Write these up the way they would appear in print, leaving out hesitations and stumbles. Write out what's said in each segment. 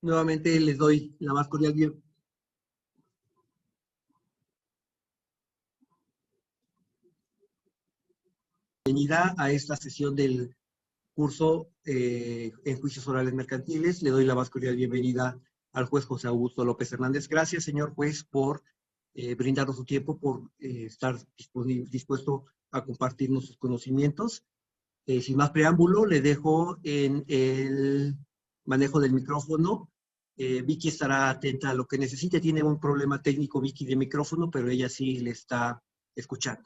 Nuevamente les doy la más cordial bienvenida a esta sesión del curso en juicios orales mercantiles. Le doy la más cordial bienvenida al juez José Augusto López Hernández. Gracias, señor juez, por brindarnos su tiempo, por estar dispuesto a compartirnos sus conocimientos. Sin más preámbulo, le dejo en el manejo del micrófono. Vicky estará atenta a lo que necesite. Tiene un problema técnico, Vicky, de micrófono, pero ella sí le está escuchando.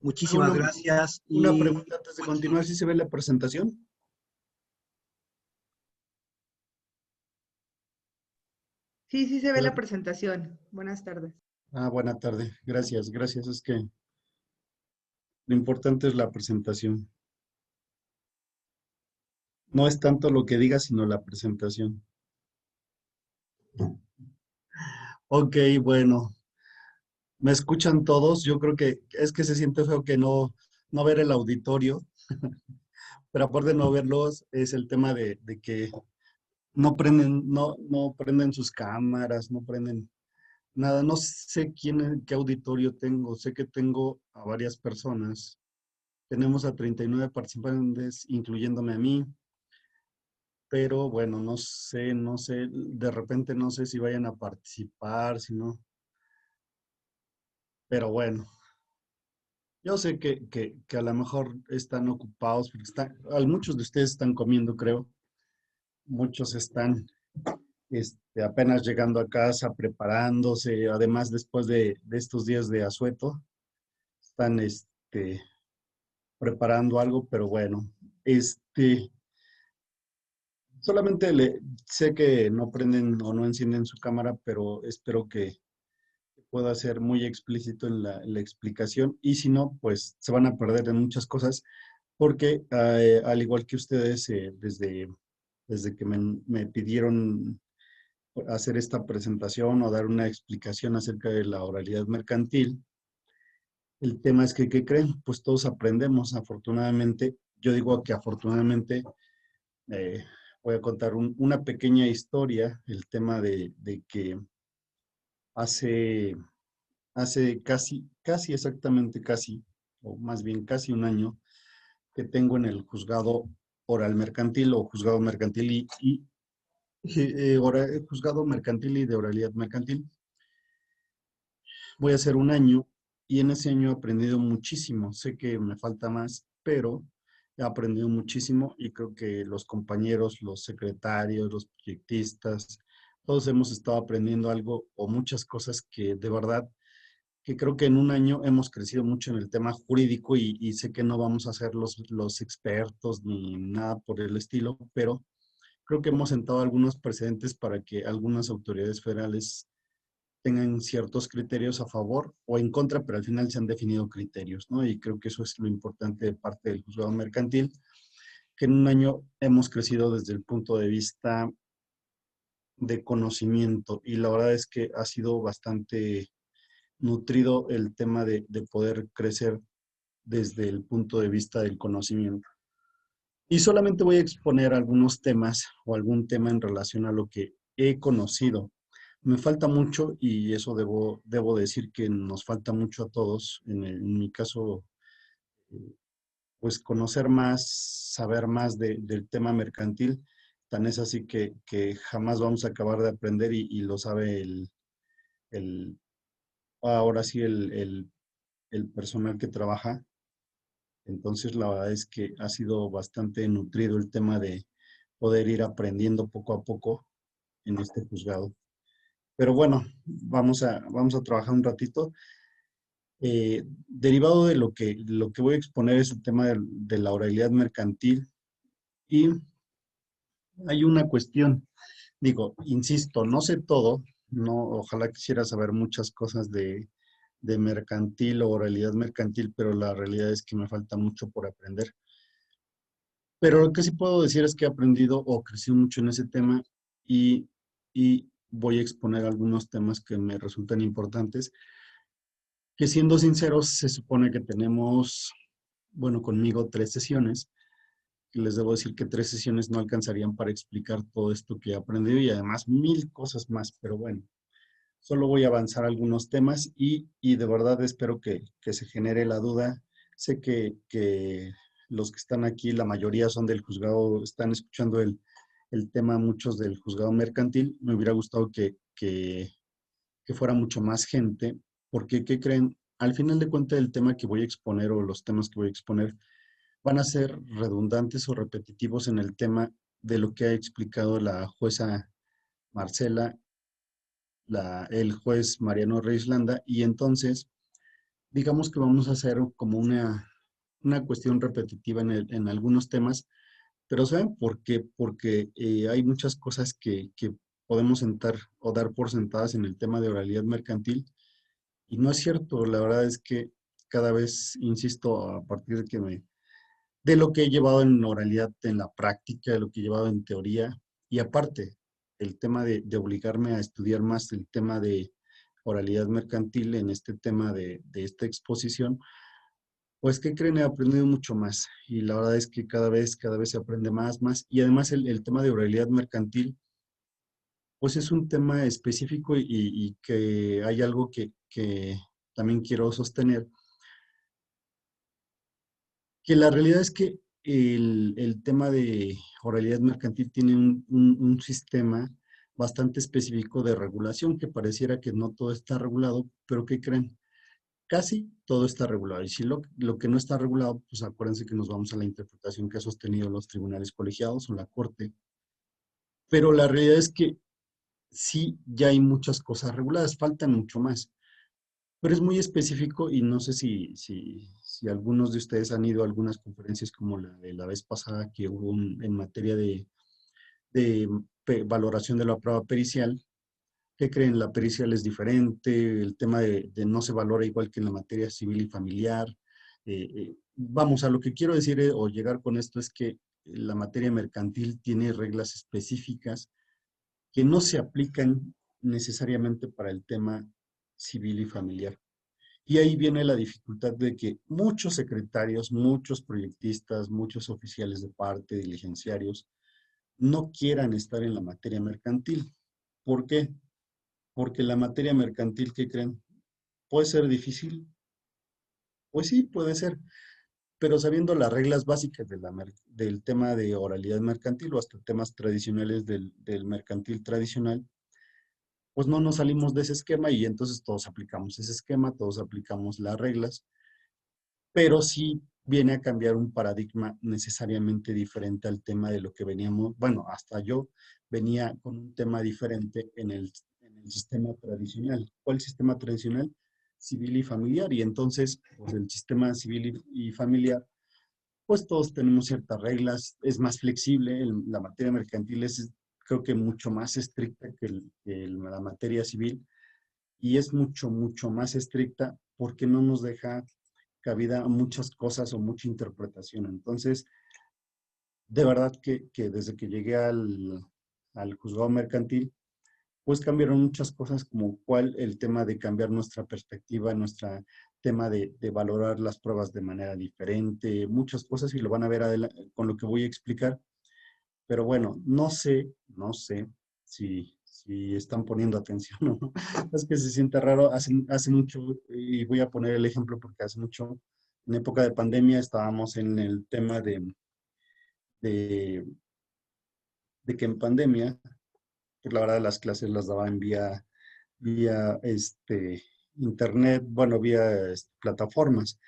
Muchísimas gracias. Una pregunta antes de continuar, ¿sí se ve la presentación? Sí, sí se ve la presentación. Buenas tardes. Buena tarde. Gracias, gracias. Es que lo importante es la presentación. No es tanto lo que diga, sino la presentación. Ok, bueno. ¿Me escuchan todos? Yo creo que es que se siente feo que no ver el auditorio, pero aparte de no verlos, es el tema de que no prenden sus cámaras, no prenden nada. No sé qué auditorio tengo. Sé que tengo a varias personas. Tenemos a 39 participantes, incluyéndome a mí. Pero bueno, no sé, de repente no sé si vayan a participar, si no. Pero bueno, yo sé que a lo mejor están ocupados, porque muchos de ustedes están comiendo, creo. Muchos están apenas llegando a casa, preparándose, además después de estos días de asueto, están preparando algo, pero bueno, solamente sé que no prenden o no encienden su cámara, pero espero que pueda ser muy explícito en la explicación, y si no, pues se van a perder en muchas cosas, porque al igual que ustedes, desde que me pidieron hacer esta presentación o dar una explicación acerca de la oralidad mercantil, el tema es que, ¿qué creen? Pues todos aprendemos, afortunadamente. Yo digo que afortunadamente, eh, voy a contar una pequeña historia, el tema de que hace casi exactamente casi, o más bien casi un año, que tengo en el juzgado oral mercantil o juzgado mercantil juzgado mercantil y de oralidad mercantil. Voy a hacer un año y en ese año he aprendido muchísimo. Sé que me falta más, pero he aprendido muchísimo y creo que los compañeros, los secretarios, los proyectistas, todos hemos estado aprendiendo algo o muchas cosas que de verdad, que creo que en un año hemos crecido mucho en el tema jurídico y sé que no vamos a ser los expertos ni nada por el estilo, pero creo que hemos sentado algunos precedentes para que algunas autoridades federales tengan ciertos criterios a favor o en contra, pero al final se han definido criterios, ¿no? Y creo que eso es lo importante de parte del juzgado mercantil, que en un año hemos crecido desde el punto de vista de conocimiento y la verdad es que ha sido bastante nutrido el tema de poder crecer desde el punto de vista del conocimiento. Y solamente voy a exponer algunos temas o algún tema en relación a lo que he conocido. Me falta mucho y eso debo decir que nos falta mucho a todos. En mi caso, pues conocer más, saber más del tema mercantil. Tan es así que jamás vamos a acabar de aprender y lo sabe el ahora sí el personal que trabaja. Entonces, la verdad es que ha sido bastante nutrido el tema de poder ir aprendiendo poco a poco en este juzgado. Pero bueno, vamos a trabajar un ratito. Derivado de lo que voy a exponer es el tema de la oralidad mercantil y hay una cuestión, digo, insisto, no sé todo, no, ojalá quisiera saber muchas cosas de mercantil o oralidad mercantil, pero la realidad es que me falta mucho por aprender. Pero lo que sí puedo decir es que he aprendido o crecido mucho en ese tema y voy a exponer algunos temas que me resultan importantes, que siendo sinceros se supone que tenemos, bueno, conmigo 3 sesiones, les debo decir que 3 sesiones no alcanzarían para explicar todo esto que he aprendido y además 1000 cosas más, pero bueno, solo voy a avanzar algunos temas y de verdad espero que se genere la duda. Sé que los que están aquí, la mayoría son del juzgado, están escuchando el tema, muchos del juzgado mercantil. Me hubiera gustado que fuera mucho más gente, porque, ¿qué creen? Al final de cuentas, el tema que voy a exponer o los temas que voy a exponer van a ser redundantes o repetitivos en el tema de lo que ha explicado la jueza Marcela, el juez Mariano Reyes Landa, y entonces, digamos que vamos a hacer como una cuestión repetitiva en algunos temas, pero ¿saben por qué? Porque hay muchas cosas que podemos sentar o dar por sentadas en el tema de oralidad mercantil, y no es cierto. La verdad es que cada vez, insisto, a partir de lo que he llevado en oralidad en la práctica, de lo que he llevado en teoría, y aparte, el tema de obligarme a estudiar más el tema de oralidad mercantil en este tema de esta exposición, pues, ¿qué creen? He aprendido mucho más, y la verdad es que cada vez se aprende más, y además el tema de oralidad mercantil, pues es un tema específico y que hay algo que también quiero sostener, que la realidad es que el tema de oralidad mercantil tiene un sistema bastante específico de regulación, que pareciera que no todo está regulado, pero ¿qué creen? Casi todo está regulado. Y si lo que no está regulado, pues acuérdense que nos vamos a la interpretación que ha sostenido los tribunales colegiados o la Corte. Pero la realidad es que sí, ya hay muchas cosas reguladas, faltan mucho más. Pero es muy específico y no sé si algunos de ustedes han ido a algunas conferencias como la de la vez pasada que hubo en materia de valoración de la prueba pericial. ¿Qué creen? La pericial es diferente, el tema de no se valora igual que en la materia civil y familiar. Vamos, a lo que quiero decir o llegar con esto es que la materia mercantil tiene reglas específicas que no se aplican necesariamente para el tema civil y familiar. Y ahí viene la dificultad de que muchos secretarios, muchos proyectistas, muchos oficiales de parte, diligenciarios, no quieran estar en la materia mercantil. ¿Por qué? Porque la materia mercantil, ¿qué creen? ¿Puede ser difícil? Pues sí, puede ser, pero sabiendo las reglas básicas del tema de oralidad mercantil o hasta temas tradicionales del mercantil tradicional, pues no nos salimos de ese esquema y entonces todos aplicamos ese esquema, todos aplicamos las reglas, pero sí viene a cambiar un paradigma necesariamente diferente al tema de lo que veníamos, bueno, hasta yo venía con un tema diferente en el sistema tradicional. ¿Cuál sistema tradicional? Civil y familiar. Y entonces, pues el sistema civil y familiar, pues todos tenemos ciertas reglas, es más flexible, la materia mercantil es creo que mucho más estricta que la materia civil y es mucho más estricta porque no nos deja cabida a muchas cosas o mucha interpretación. Entonces, de verdad que desde que llegué al juzgado mercantil, pues cambiaron muchas cosas como cuál el tema de cambiar nuestra perspectiva, nuestro tema de valorar las pruebas de manera diferente, muchas cosas y lo van a ver con lo que voy a explicar. Pero bueno, no sé si están poniendo atención o no. Es que se siente raro, hace mucho, y voy a poner el ejemplo porque hace mucho, en época de pandemia estábamos en el tema de, de que en pandemia, pues la verdad las clases las daba en vía internet, bueno, vía plataformas.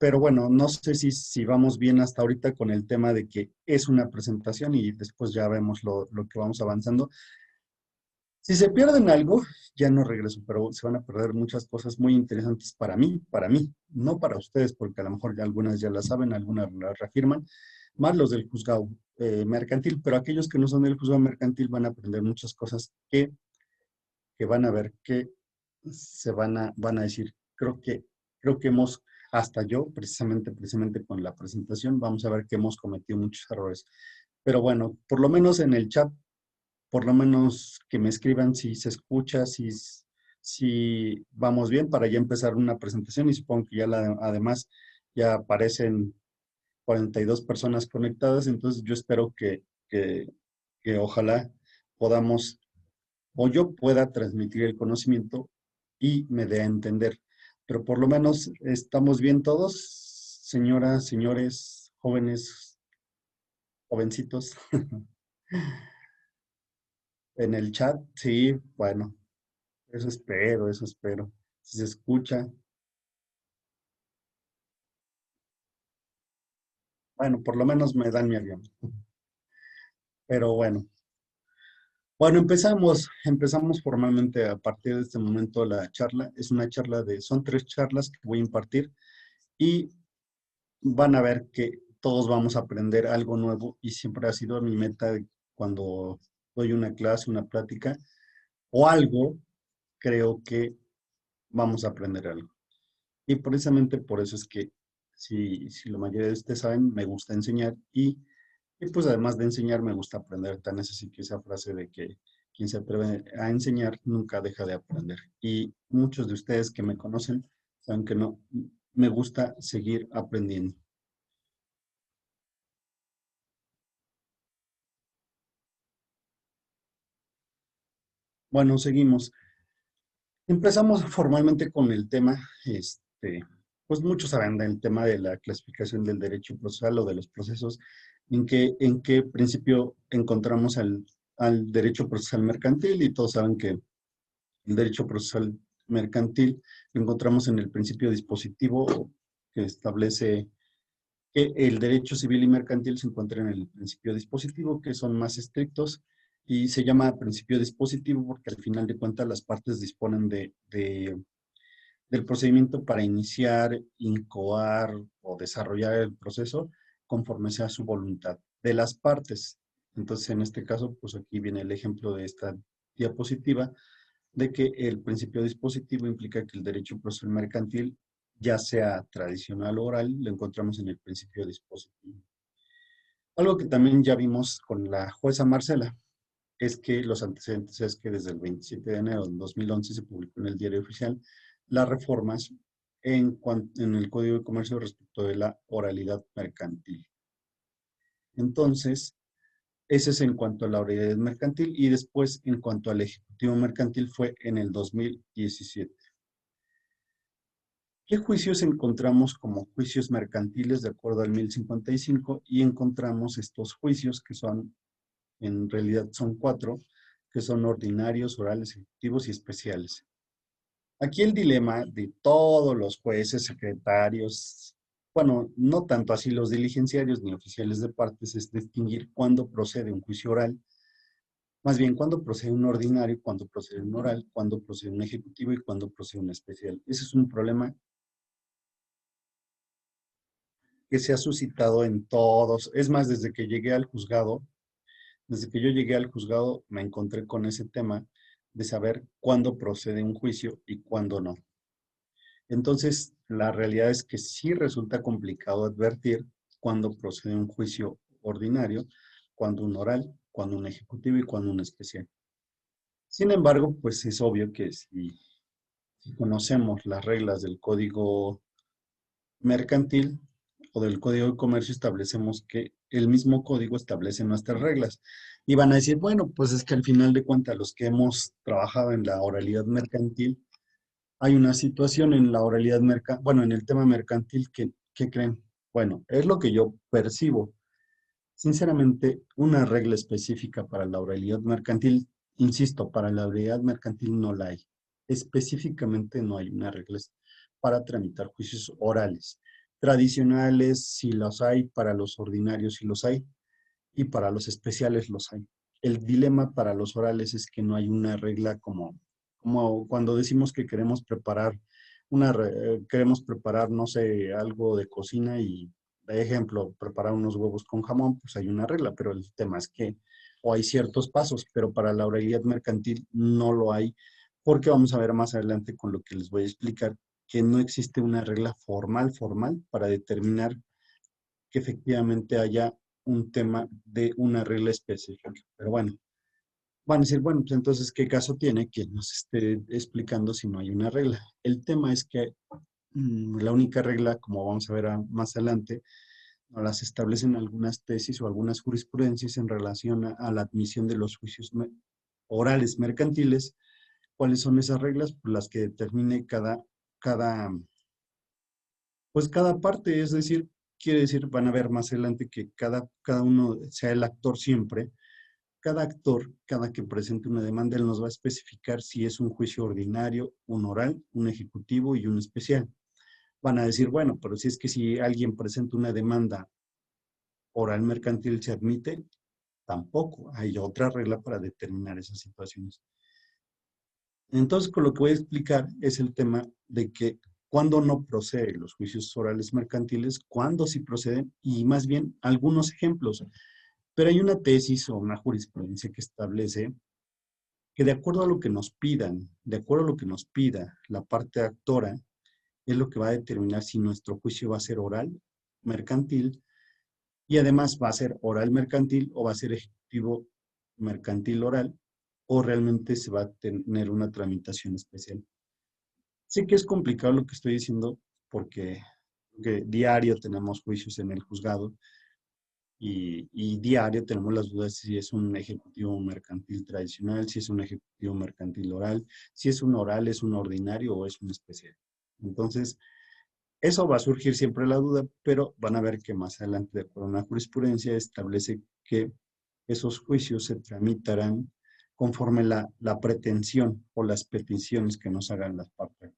Pero bueno, no sé si vamos bien hasta ahorita con el tema de que es una presentación y después ya vemos lo que vamos avanzando. Si se pierden algo, ya no regreso, pero se van a perder muchas cosas muy interesantes para mí, no para ustedes, porque a lo mejor ya algunas ya las saben, algunas las reafirman, más los del juzgado mercantil, pero aquellos que no son del juzgado mercantil van a aprender muchas cosas que van a ver, que van a decir, creo que hemos, hasta yo, precisamente con la presentación, vamos a ver que hemos cometido muchos errores. Pero bueno, por lo menos en el chat, por lo menos que me escriban si se escucha, si vamos bien para ya empezar una presentación y supongo que ya además ya aparecen 42 personas conectadas, entonces yo espero que ojalá podamos, o yo pueda transmitir el conocimiento y me dé a entender. Pero por lo menos estamos bien todos, señoras, señores, jóvenes, jovencitos, en el chat. Sí, bueno, eso espero, eso espero. Si se escucha, bueno, por lo menos me dan mi avión. Pero bueno. Bueno, empezamos formalmente a partir de este momento la charla. Es una charla son 3 charlas que voy a impartir y van a ver que todos vamos a aprender algo nuevo y siempre ha sido mi meta cuando doy una clase, una plática o algo, creo que vamos a aprender algo. Y precisamente por eso es que, si la mayoría de ustedes saben, me gusta enseñar y pues además de enseñar me gusta aprender. Tan es así que esa frase de que quien se atreve a enseñar nunca deja de aprender. Y muchos de ustedes que me conocen saben que no, me gusta seguir aprendiendo. Bueno, seguimos. Empezamos formalmente con el tema, pues muchos saben del tema de la clasificación del derecho procesal o de los procesos, en qué principio encontramos al derecho procesal mercantil y todos saben que el derecho procesal mercantil lo encontramos en el principio dispositivo que establece que el derecho civil y mercantil se encuentra en el principio dispositivo, que son más estrictos, y se llama principio dispositivo porque al final de cuentas las partes disponen del procedimiento para iniciar, incoar o desarrollar el proceso conforme sea su voluntad de las partes. Entonces, en este caso, pues aquí viene el ejemplo de esta diapositiva, de que el principio dispositivo implica que el derecho procesal mercantil, ya sea tradicional o oral, lo encontramos en el principio dispositivo. Algo que también ya vimos con la jueza Marcela es que los antecedentes es que desde el 27 de enero de 2011 se publicó en el Diario Oficial las reformas en el Código de Comercio respecto de la oralidad mercantil. Entonces, ese es en cuanto a la oralidad mercantil y después en cuanto al ejecutivo mercantil fue en el 2017. ¿Qué juicios encontramos como juicios mercantiles de acuerdo al 1055? Y encontramos estos juicios que son, en realidad son 4, que son ordinarios, orales, ejecutivos y especiales. Aquí el dilema de todos los jueces, secretarios, bueno, no tanto así los diligenciarios ni oficiales de partes, es distinguir cuándo procede un juicio oral, más bien cuándo procede un ordinario, cuándo procede un oral, cuándo procede un ejecutivo y cuándo procede un especial. Ese es un problema que se ha suscitado en todos. Es más, desde que llegué al juzgado, desde que yo llegué al juzgado, me encontré con ese tema de saber cuándo procede un juicio y cuándo no. Entonces, la realidad es que sí resulta complicado advertir cuándo procede un juicio ordinario, cuándo un oral, cuándo un ejecutivo y cuándo un especial. Sin embargo, pues es obvio que si conocemos las reglas del Código Mercantil o del Código de Comercio, establecemos que el mismo código establece nuestras reglas. Y van a decir, bueno, pues es que al final de cuentas, los que hemos trabajado en la oralidad mercantil, hay una situación en la oralidad mercantil, bueno, en el tema mercantil que creen, bueno, es lo que yo percibo. Sinceramente, una regla específica para la oralidad mercantil, insisto, para la oralidad mercantil no la hay. Específicamente no hay una regla para tramitar juicios orales. Tradicionales sí los hay, para los ordinarios sí los hay, y para los especiales los hay. El dilema para los orales es que no hay una regla como cuando decimos que queremos preparar queremos preparar, no sé, algo de cocina y, de ejemplo, preparar unos huevos con jamón, pues hay una regla, pero el tema es que, o hay ciertos pasos, pero para la oralidad mercantil no lo hay, porque vamos a ver más adelante con lo que les voy a explicar, que no existe una regla formal para determinar que efectivamente haya un tema de una regla específica. Pero bueno, van a decir, bueno, pues entonces, ¿qué caso tiene que nos esté explicando si no hay una regla? El tema es que la única regla, como vamos a ver más adelante, nos las establecen algunas tesis o algunas jurisprudencias en relación a la admisión de los juicios orales mercantiles. ¿Cuáles son esas reglas? Pues las que determine cada, cada parte, es decir, quiere decir, van a ver más adelante que cada uno sea el actor siempre. Cada actor, cada que presente una demanda, él nos va a especificar si es un juicio ordinario, un oral, un ejecutivo y un especial. Van a decir, bueno, pero si es que si alguien presenta una demanda oral mercantil, ¿se admite? Tampoco. Hay otra regla para determinar esas situaciones. Entonces, con lo que voy a explicar es el tema de que cuándo no proceden los juicios orales mercantiles, cuándo sí proceden, y más bien algunos ejemplos. Pero hay una tesis o una jurisprudencia que establece que de acuerdo a lo que nos pidan, de acuerdo a lo que nos pida la parte actora, es lo que va a determinar si nuestro juicio va a ser oral, mercantil, y además va a ser oral mercantil o va a ser ejecutivo mercantil oral, o realmente se va a tener una tramitación especial. Sé que es complicado lo que estoy diciendo porque diario tenemos juicios en el juzgado y diario tenemos las dudas si es un ejecutivo mercantil tradicional, si es un ejecutivo mercantil oral, si es un oral, es un ordinario o es un especial. Entonces, eso va a surgir siempre la duda, pero van a ver que más adelante, de acuerdo a una jurisprudencia, establece que esos juicios se tramitarán conforme la pretensión o las peticiones que nos hagan las partes.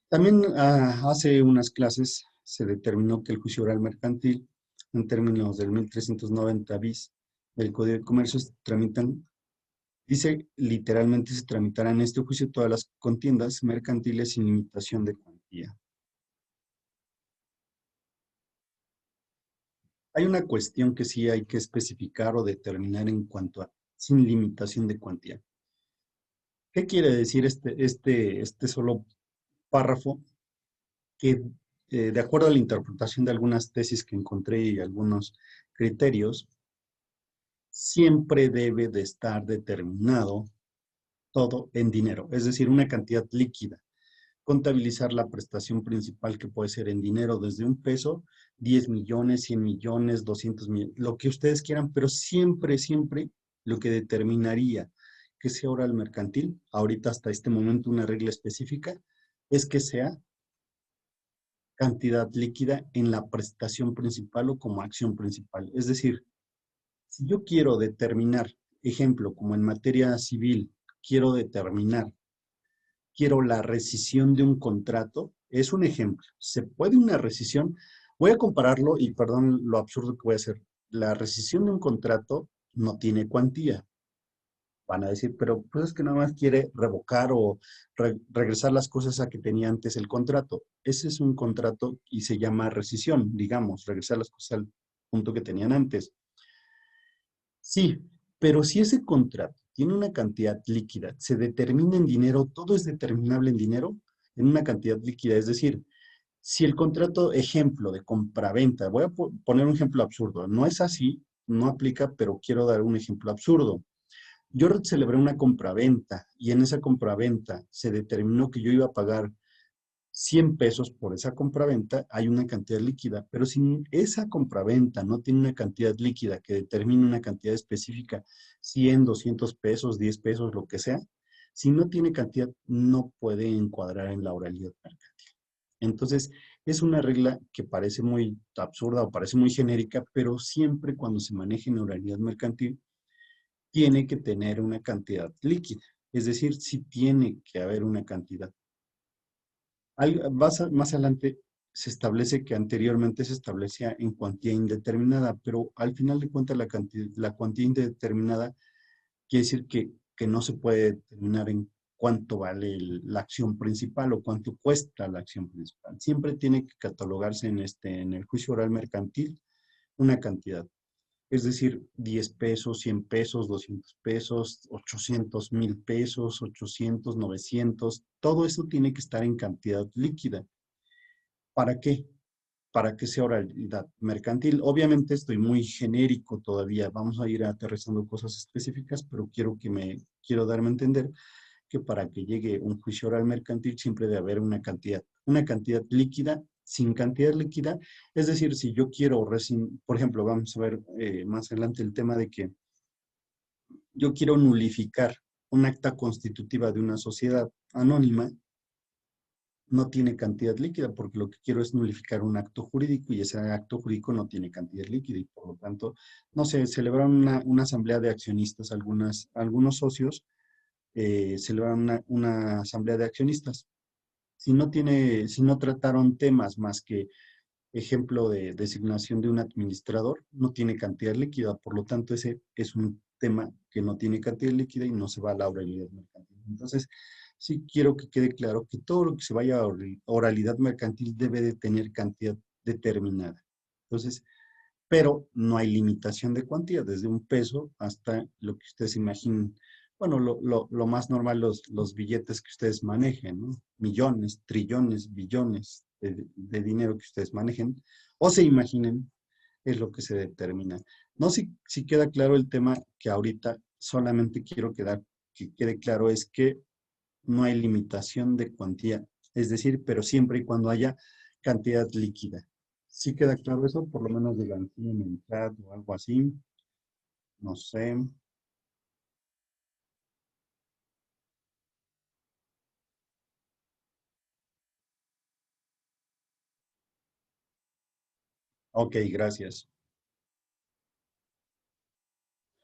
También hace unas clases se determinó que el juicio oral mercantil, en términos del 1390 bis del Código de Comercio, se tramitan, dice literalmente, se tramitarán en este juicio todas las contiendas mercantiles sin limitación de cuantía. Hay una cuestión que sí hay que especificar o determinar en cuanto a sin limitación de cuantía. ¿Qué quiere decir este solo párrafo? Que de acuerdo a la interpretación de algunas tesis que encontré y algunos criterios, siempre debe de estar determinado todo en dinero, es decir, una cantidad líquida. Contabilizar la prestación principal que puede ser en dinero desde un peso, 10 millones, 100 millones, 200 millones, lo que ustedes quieran, pero siempre, siempre lo que determinaría que sea oral mercantil, ahorita hasta este momento una regla específica, es que sea cantidad líquida en la prestación principal o como acción principal. Es decir, si yo quiero determinar, ejemplo, como en materia civil, quiero la rescisión de un contrato, es un ejemplo. Se puede una rescisión, voy a compararlo y perdón lo absurdo que voy a hacer. La rescisión de un contrato no tiene cuantía. Van a decir, pero pues es que nada más quiere revocar o regresar las cosas a que tenía antes el contrato. Ese es un contrato y se llama rescisión, digamos, regresar las cosas al punto que tenían antes. Sí, pero si ese contrato tiene una cantidad líquida, se determina en dinero, todo es determinable en dinero, en una cantidad líquida. Es decir, si el contrato, ejemplo de compraventa, voy a poner un ejemplo absurdo, no es así, no aplica, pero quiero dar un ejemplo absurdo. Yo celebré una compraventa y en esa compraventa se determinó que yo iba a pagar 100 pesos por esa compraventa, hay una cantidad líquida, pero si esa compraventa no tiene una cantidad líquida que determine una cantidad específica, 100, 200 pesos, 10 pesos, lo que sea, si no tiene cantidad, no puede encuadrar en la oralidad mercantil. Entonces, es una regla que parece muy absurda o parece muy genérica, pero siempre cuando se maneja en oralidad mercantil, tiene que tener una cantidad líquida. Es decir, sí tiene que haber una cantidad. Más adelante se establece que anteriormente se establecía en cuantía indeterminada, pero al final de cuentas la cuantía indeterminada quiere decir que no se puede determinar en cuánto vale la acción principal o cuánto cuesta la acción principal. Siempre tiene que catalogarse en el juicio oral mercantil una cantidad. Es decir, 10 pesos, 100 pesos, 200 pesos, 800, 1000 pesos, 800, 900, todo eso tiene que estar en cantidad líquida. ¿Para qué? Para que sea oralidad mercantil. Obviamente estoy muy genérico todavía, vamos a ir aterrizando cosas específicas, pero quiero darme a entender que para que llegue un juicio oral mercantil siempre debe haber una cantidad líquida sin cantidad líquida. Es decir, si yo quiero, por ejemplo, vamos a ver más adelante el tema de que yo quiero nulificar un acta constitutiva de una sociedad anónima, no tiene cantidad líquida, porque lo que quiero es nulificar un acto jurídico y ese acto jurídico no tiene cantidad líquida y por lo tanto, no sé, celebraron una asamblea de accionistas, algunos socios celebraron una asamblea de accionistas. Si no trataron temas más que ejemplo de designación de un administrador, no tiene cantidad líquida, por lo tanto ese es un tema que no tiene cantidad líquida y no se va a la oralidad mercantil. Entonces, sí quiero que quede claro que todo lo que se vaya a oralidad mercantil debe de tener cantidad determinada. Entonces, pero no hay limitación de cuantía, desde un peso hasta lo que ustedes imaginen. Bueno, lo más normal, los billetes que ustedes manejen, ¿no? Millones, trillones, billones de dinero que ustedes manejen o se imaginen, es lo que se determina. No sé si queda claro el tema que ahorita solamente quiero que quede claro es que no hay limitación de cuantía, es decir, pero siempre y cuando haya cantidad líquida. ¿Sí queda claro eso? Por lo menos digan sí en el chat o algo así. No sé. Ok, gracias.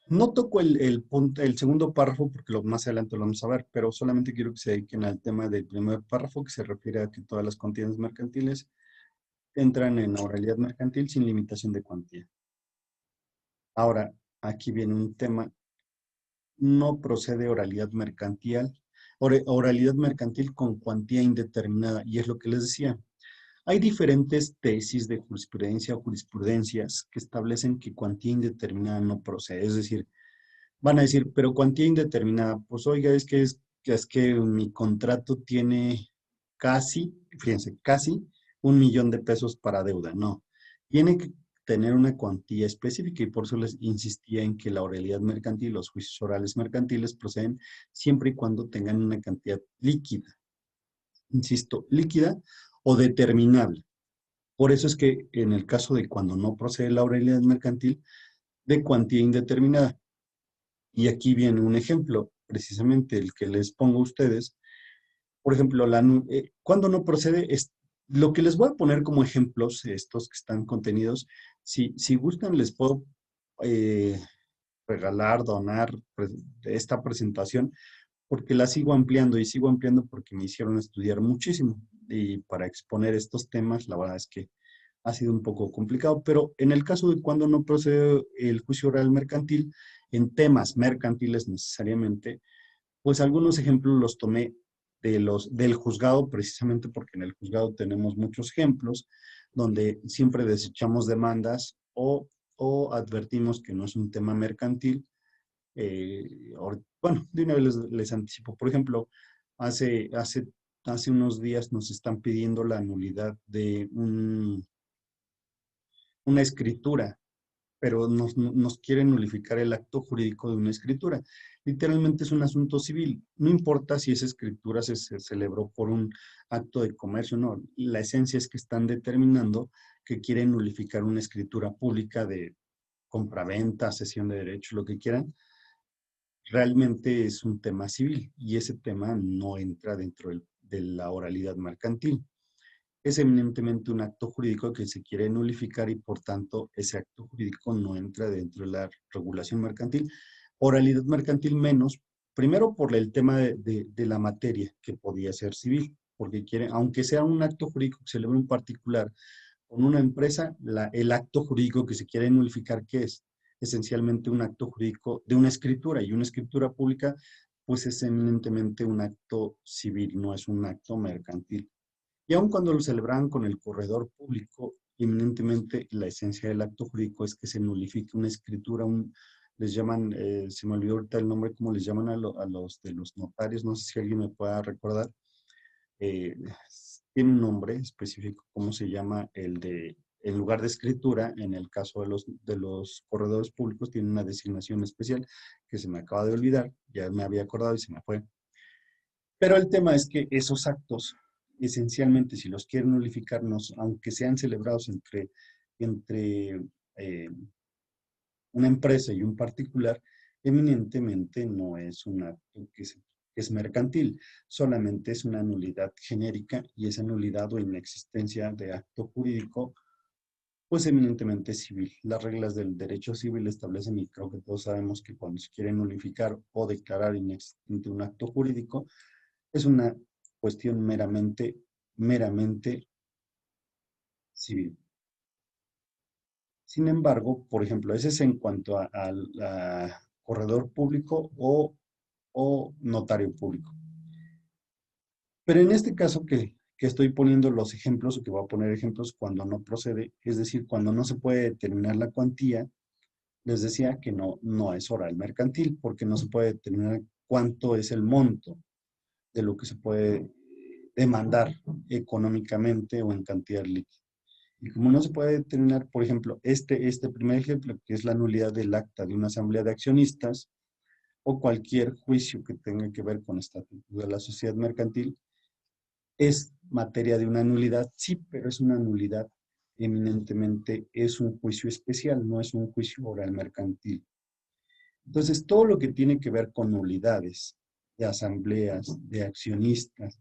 No toco el segundo párrafo porque más adelante lo vamos a ver, pero solamente quiero que se dediquen al tema del primer párrafo que se refiere a que todas las cuantías mercantiles entran en oralidad mercantil sin limitación de cuantía. Ahora, aquí viene un tema, no procede oralidad mercantil con cuantía indeterminada, y es lo que les decía. Hay diferentes tesis de jurisprudencia o jurisprudencias que establecen que cuantía indeterminada no procede, es decir, van a decir, pero cuantía indeterminada, pues oiga, es que mi contrato tiene casi, fíjense, casi 1 millón de pesos para deuda. No, tiene que tener una cuantía específica y por eso les insistía en que la oralidad mercantil, los juicios orales mercantiles proceden siempre y cuando tengan una cantidad líquida, insisto, líquida o determinable. Por eso es que en el caso de cuando no procede la oralidad mercantil, de cuantía indeterminada. Y aquí viene un ejemplo, precisamente el que les pongo a ustedes. Por ejemplo, cuando no procede, lo que les voy a poner como ejemplos, estos que están contenidos, si gustan, les puedo eh, regalar, donar esta presentación, porque la sigo ampliando y sigo ampliando porque me hicieron estudiar muchísimo. Y para exponer estos temas, la verdad es que ha sido un poco complicado, pero en el caso de cuando no procede el juicio oral mercantil, en temas mercantiles necesariamente, pues algunos ejemplos los tomé del juzgado, precisamente porque en el juzgado tenemos muchos ejemplos donde siempre desechamos demandas o advertimos que no es un tema mercantil. Bueno, de una vez les anticipo. Por ejemplo, hace unos días nos están pidiendo la nulidad de una escritura, pero nos quieren nulificar el acto jurídico de una escritura. Literalmente es un asunto civil. No importa si esa escritura se celebró por un acto de comercio o no. La esencia es que están determinando que quieren nulificar una escritura pública de compraventa, cesión de derechos, lo que quieran. Realmente es un tema civil y ese tema no entra dentro de la oralidad mercantil. Es eminentemente un acto jurídico que se quiere nulificar y por tanto ese acto jurídico no entra dentro de la regulación mercantil. Oralidad mercantil menos, primero por el tema de la materia, que podía ser civil, porque aunque sea un acto jurídico que se celebre un particular con una empresa, el acto jurídico que se quiere nulificar, ¿qué es? Esencialmente un acto jurídico de una escritura, y una escritura pública pues es eminentemente un acto civil, no es un acto mercantil. Y aun cuando lo celebraban con el corredor público, eminentemente la esencia del acto jurídico es que se nulifique una escritura, les llaman, se me olvidó ahorita el nombre, ¿cómo les llaman a los de los notarios? No sé si alguien me pueda recordar. Eh, Tiene un nombre específico, ¿cómo se llama? En lugar de escritura, en el caso de los corredores públicos, tiene una designación especial que se me acaba de olvidar, ya me había acordado y se me fue. Pero el tema es que esos actos esencialmente, si los quieren nulificar, aunque sean celebrados entre una empresa y un particular, eminentemente no es un acto que es mercantil, solamente es una nulidad genérica, y esa nulidad o inexistencia de acto jurídico, pues eminentemente civil. Las reglas del derecho civil establecen, y creo que todos sabemos, que cuando se quiere nulificar o declarar inexistente un acto jurídico, es una cuestión meramente civil. Sin embargo, por ejemplo, ese es en cuanto a corredor público o notario público. Pero en este caso que estoy poniendo los ejemplos, o que voy a poner ejemplos cuando no procede, es decir, cuando no se puede determinar la cuantía, les decía que no es oral mercantil, porque no se puede determinar cuánto es el monto de lo que se puede demandar económicamente o en cantidad líquida. Y como no se puede determinar, por ejemplo, este primer ejemplo, que es la nulidad del acta de una asamblea de accionistas, o cualquier juicio que tenga que ver con estatutos de la sociedad mercantil, es materia de una nulidad, sí, pero es una nulidad eminentemente, es un juicio especial, no es un juicio oral mercantil. Entonces, todo lo que tiene que ver con nulidades de asambleas, de accionistas,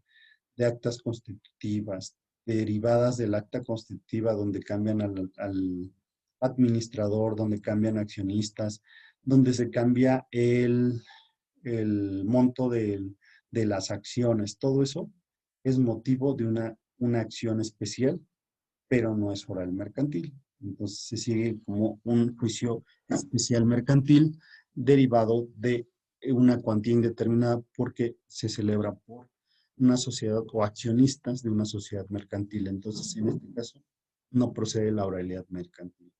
de actas constitutivas, derivadas del acta constitutiva, donde cambian al administrador, donde cambian accionistas, donde se cambia el monto de las acciones, todo eso es motivo de una acción especial, pero no es oral mercantil. Entonces se sigue como un juicio especial mercantil derivado de una cuantía indeterminada, porque se celebra por una sociedad o accionistas de una sociedad mercantil. Entonces, en este caso, no procede la oralidad mercantil.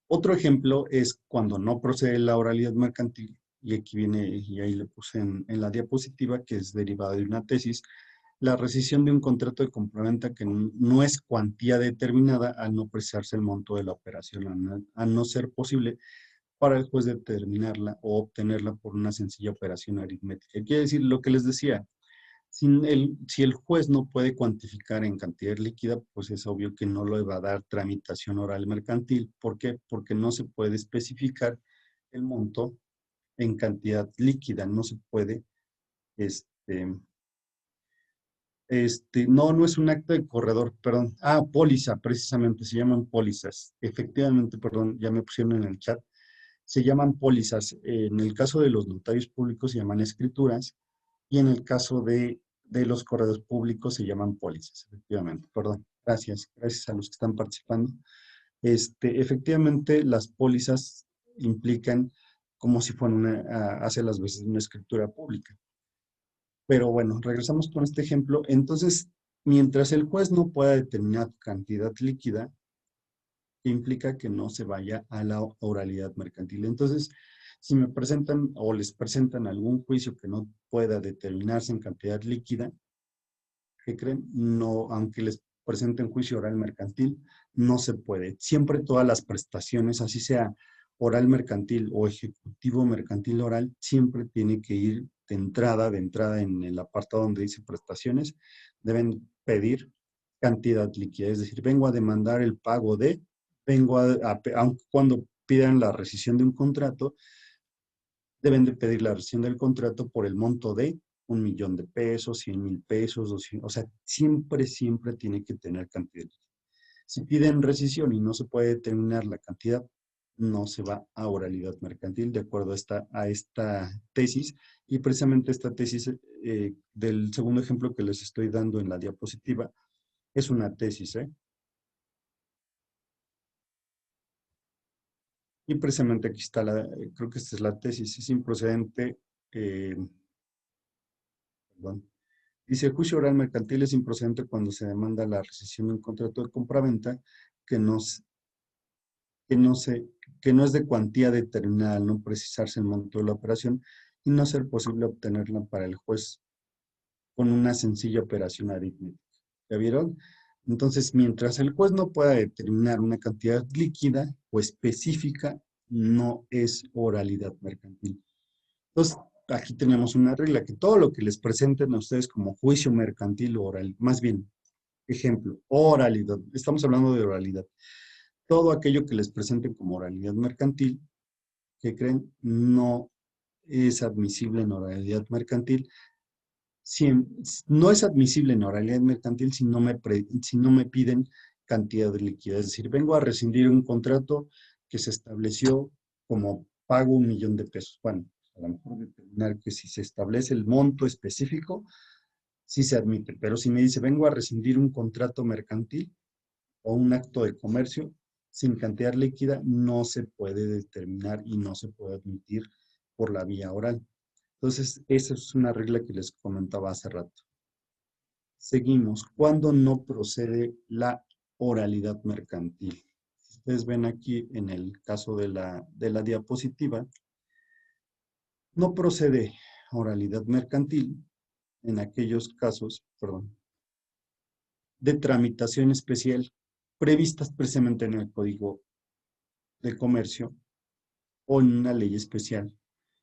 Otro ejemplo es cuando no procede la oralidad mercantil, y aquí viene, y ahí le puse en la diapositiva, que es derivada de una tesis, la rescisión de un contrato de compraventa que no es cuantía determinada, al no precisarse el monto de la operación, al no ser posible para el juez determinarla o obtenerla por una sencilla operación aritmética. Quiere decir lo que les decía, si el juez no puede cuantificar en cantidad líquida, pues es obvio que no le va a dar tramitación oral mercantil. ¿Por qué? Porque no se puede especificar el monto en cantidad líquida, no se puede, no es un acto de corredor, perdón. Póliza, precisamente, se llaman pólizas. Efectivamente, perdón, ya me pusieron en el chat. Se llaman pólizas. En el caso de los notarios públicos se llaman escrituras, y en el caso de los corredores públicos se llaman pólizas, efectivamente. Perdón, gracias a los que están participando. Efectivamente, las pólizas implican como si fueran hace las veces una escritura pública. Pero bueno, regresamos con este ejemplo. Entonces, mientras el juez no pueda determinar cantidad líquida, implica que no se vaya a la oralidad mercantil. Entonces, si me presentan o les presentan algún juicio que no pueda determinarse en cantidad líquida, ¿qué creen? No, aunque les presenten juicio oral mercantil, no se puede. Siempre todas las prestaciones, así sea oral mercantil o ejecutivo mercantil oral, siempre tiene que ir de entrada en el apartado donde dice prestaciones, deben pedir cantidad líquida. Es decir, vengo a demandar el pago de, aunque cuando pidan la rescisión de un contrato, deben de pedir la rescisión del contrato por el monto de 1,000,000 de pesos, 100,000 pesos, 200, o sea, siempre tiene que tener cantidad. Si piden rescisión y no se puede determinar la cantidad, no se va a oralidad mercantil, de acuerdo a esta tesis. Y precisamente esta tesis del segundo ejemplo que les estoy dando en la diapositiva es una tesis, Y precisamente aquí está creo que esta es la tesis, es improcedente, perdón. Dice, el juicio oral mercantil es improcedente cuando se demanda la rescisión de un contrato de compraventa que no, que no, se, que no es de cuantía determinada, al no precisarse el monto de la operación y no ser posible obtenerla para el juez con una sencilla operación aritmética. ¿Ya vieron? Entonces, mientras el juez no pueda determinar una cantidad líquida o específica, no es oralidad mercantil. Entonces, aquí tenemos una regla, que todo lo que les presenten a ustedes como juicio mercantil o oral, más bien, ejemplo, oralidad, estamos hablando de oralidad. Todo aquello que les presenten como oralidad mercantil, ¿qué creen? No es admisible en oralidad mercantil. No es admisible en oralidad mercantil si no me piden cantidad de liquidez. Es decir, vengo a rescindir un contrato que se estableció como pago 1,000,000 de pesos. Bueno, a lo mejor determinar que si se establece el monto específico, sí se admite. Pero si me dice, vengo a rescindir un contrato mercantil o un acto de comercio sin cantidad líquida, no se puede determinar y no se puede admitir por la vía oral. Entonces, esa es una regla que les comentaba hace rato. Seguimos. ¿Cuándo no procede la oralidad mercantil? Si ustedes ven aquí en el caso de la diapositiva, no procede oralidad mercantil en aquellos casos, perdón, de tramitación especial previstas precisamente en el Código de Comercio o en una ley especial.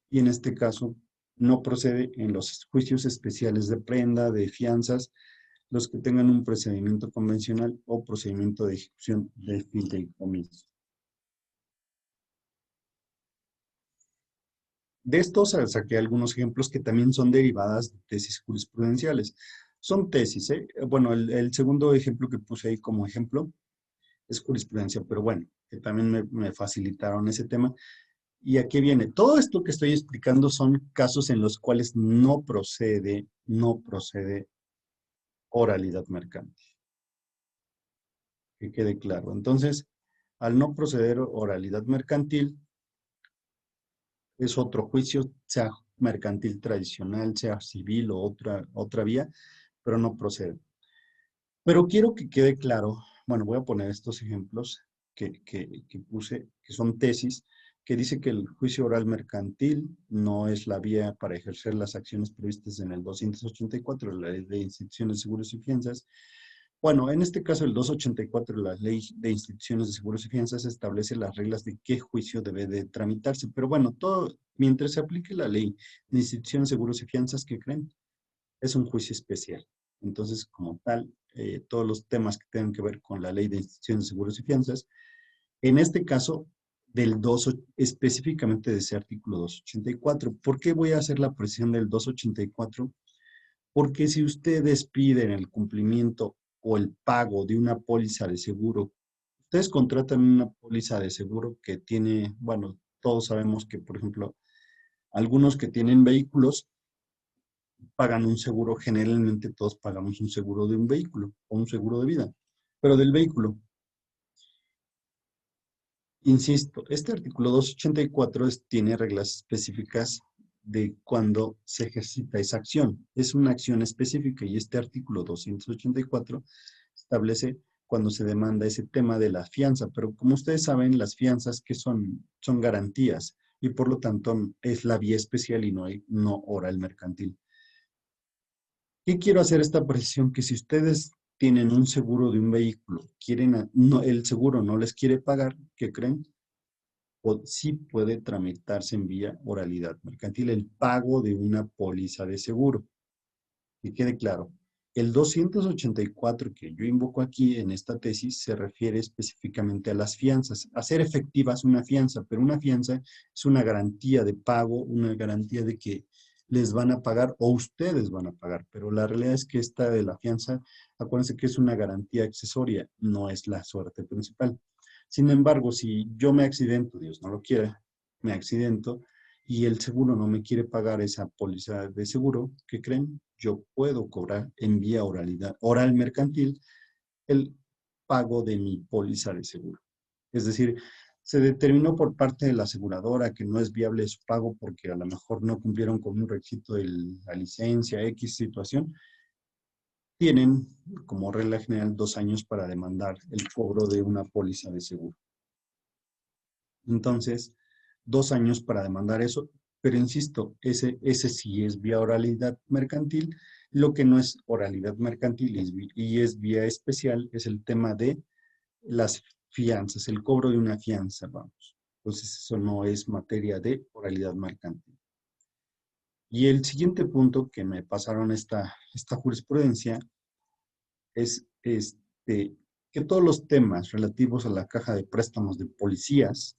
Y en este caso no procede en los juicios especiales de prenda, de fianzas, los que tengan un procedimiento convencional o procedimiento de ejecución de fideicomiso. De estos saqué algunos ejemplos que también son derivadas de tesis jurisprudenciales. Son tesis, ¿eh? Bueno, el segundo ejemplo que puse ahí como ejemplo es jurisprudencia, pero bueno, que también me facilitaron ese tema. ¿Y a qué viene? Todo esto que estoy explicando son casos en los cuales no procede oralidad mercantil. Que quede claro. Entonces, al no proceder oralidad mercantil, es otro juicio, sea mercantil tradicional, sea civil o otra vía, pero no procede. Pero quiero que quede claro, bueno, voy a poner estos ejemplos que puse, que son tesis, que dice que el juicio oral mercantil no es la vía para ejercer las acciones previstas en el 284 de la Ley de Instituciones de Seguros y Fianzas. Bueno, en este caso el 284 de la Ley de Instituciones de Seguros y Fianzas establece las reglas de qué juicio debe de tramitarse. Pero bueno, todo, mientras se aplique la Ley de Instituciones de Seguros y Fianzas, ¿qué creen? Es un juicio especial. Entonces, como tal, todos los temas que tengan que ver con la Ley de Instituciones de Seguros y Fianzas, en este caso, específicamente de ese artículo 284. ¿Por qué voy a hacer la presión del 284? Porque si ustedes piden el cumplimiento o el pago de una póliza de seguro, ustedes contratan una póliza de seguro que tiene, bueno, todos sabemos que, por ejemplo, algunos que tienen vehículos pagan un seguro, generalmente todos pagamos un seguro de un vehículo o un seguro de vida, pero del vehículo. Insisto, este artículo 284 tiene reglas específicas de cuando se ejercita esa acción. Es una acción específica y este artículo 284 establece cuando se demanda ese tema de la fianza, pero como ustedes saben, las fianzas que son garantías y por lo tanto es la vía especial y no oral mercantil. ¿Qué quiero hacer esta precisión? Que si ustedes tienen un seguro de un vehículo, el seguro no les quiere pagar, ¿qué creen? O sí puede tramitarse en vía oralidad mercantil el pago de una póliza de seguro. Que quede claro, el 284 que yo invoco aquí en esta tesis se refiere específicamente a las fianzas, hacer efectivas una fianza, pero una fianza es una garantía de pago, una garantía de que les van a pagar o ustedes van a pagar, pero la realidad es que esta de la fianza, acuérdense que es una garantía accesoria, no es la suerte principal. Sin embargo, si yo me accidento, Dios no lo quiera, me accidento y el seguro no me quiere pagar esa póliza de seguro, ¿qué creen? Yo puedo cobrar en vía oral mercantil el pago de mi póliza de seguro. Es decir, se determinó por parte de la aseguradora que no es viable su pago porque a lo mejor no cumplieron con un requisito de la licencia, X situación. Tienen como regla general 2 años para demandar el cobro de una póliza de seguro. Entonces, 2 años para demandar eso, pero insisto, ese sí es vía oralidad mercantil. Lo que no es oralidad mercantil y es vía especial es el tema de las fianzas, el cobro de una fianza, vamos. Entonces, eso no es materia de oralidad mercantil. Y el siguiente punto que me pasaron esta jurisprudencia es que todos los temas relativos a la caja de préstamos de policías,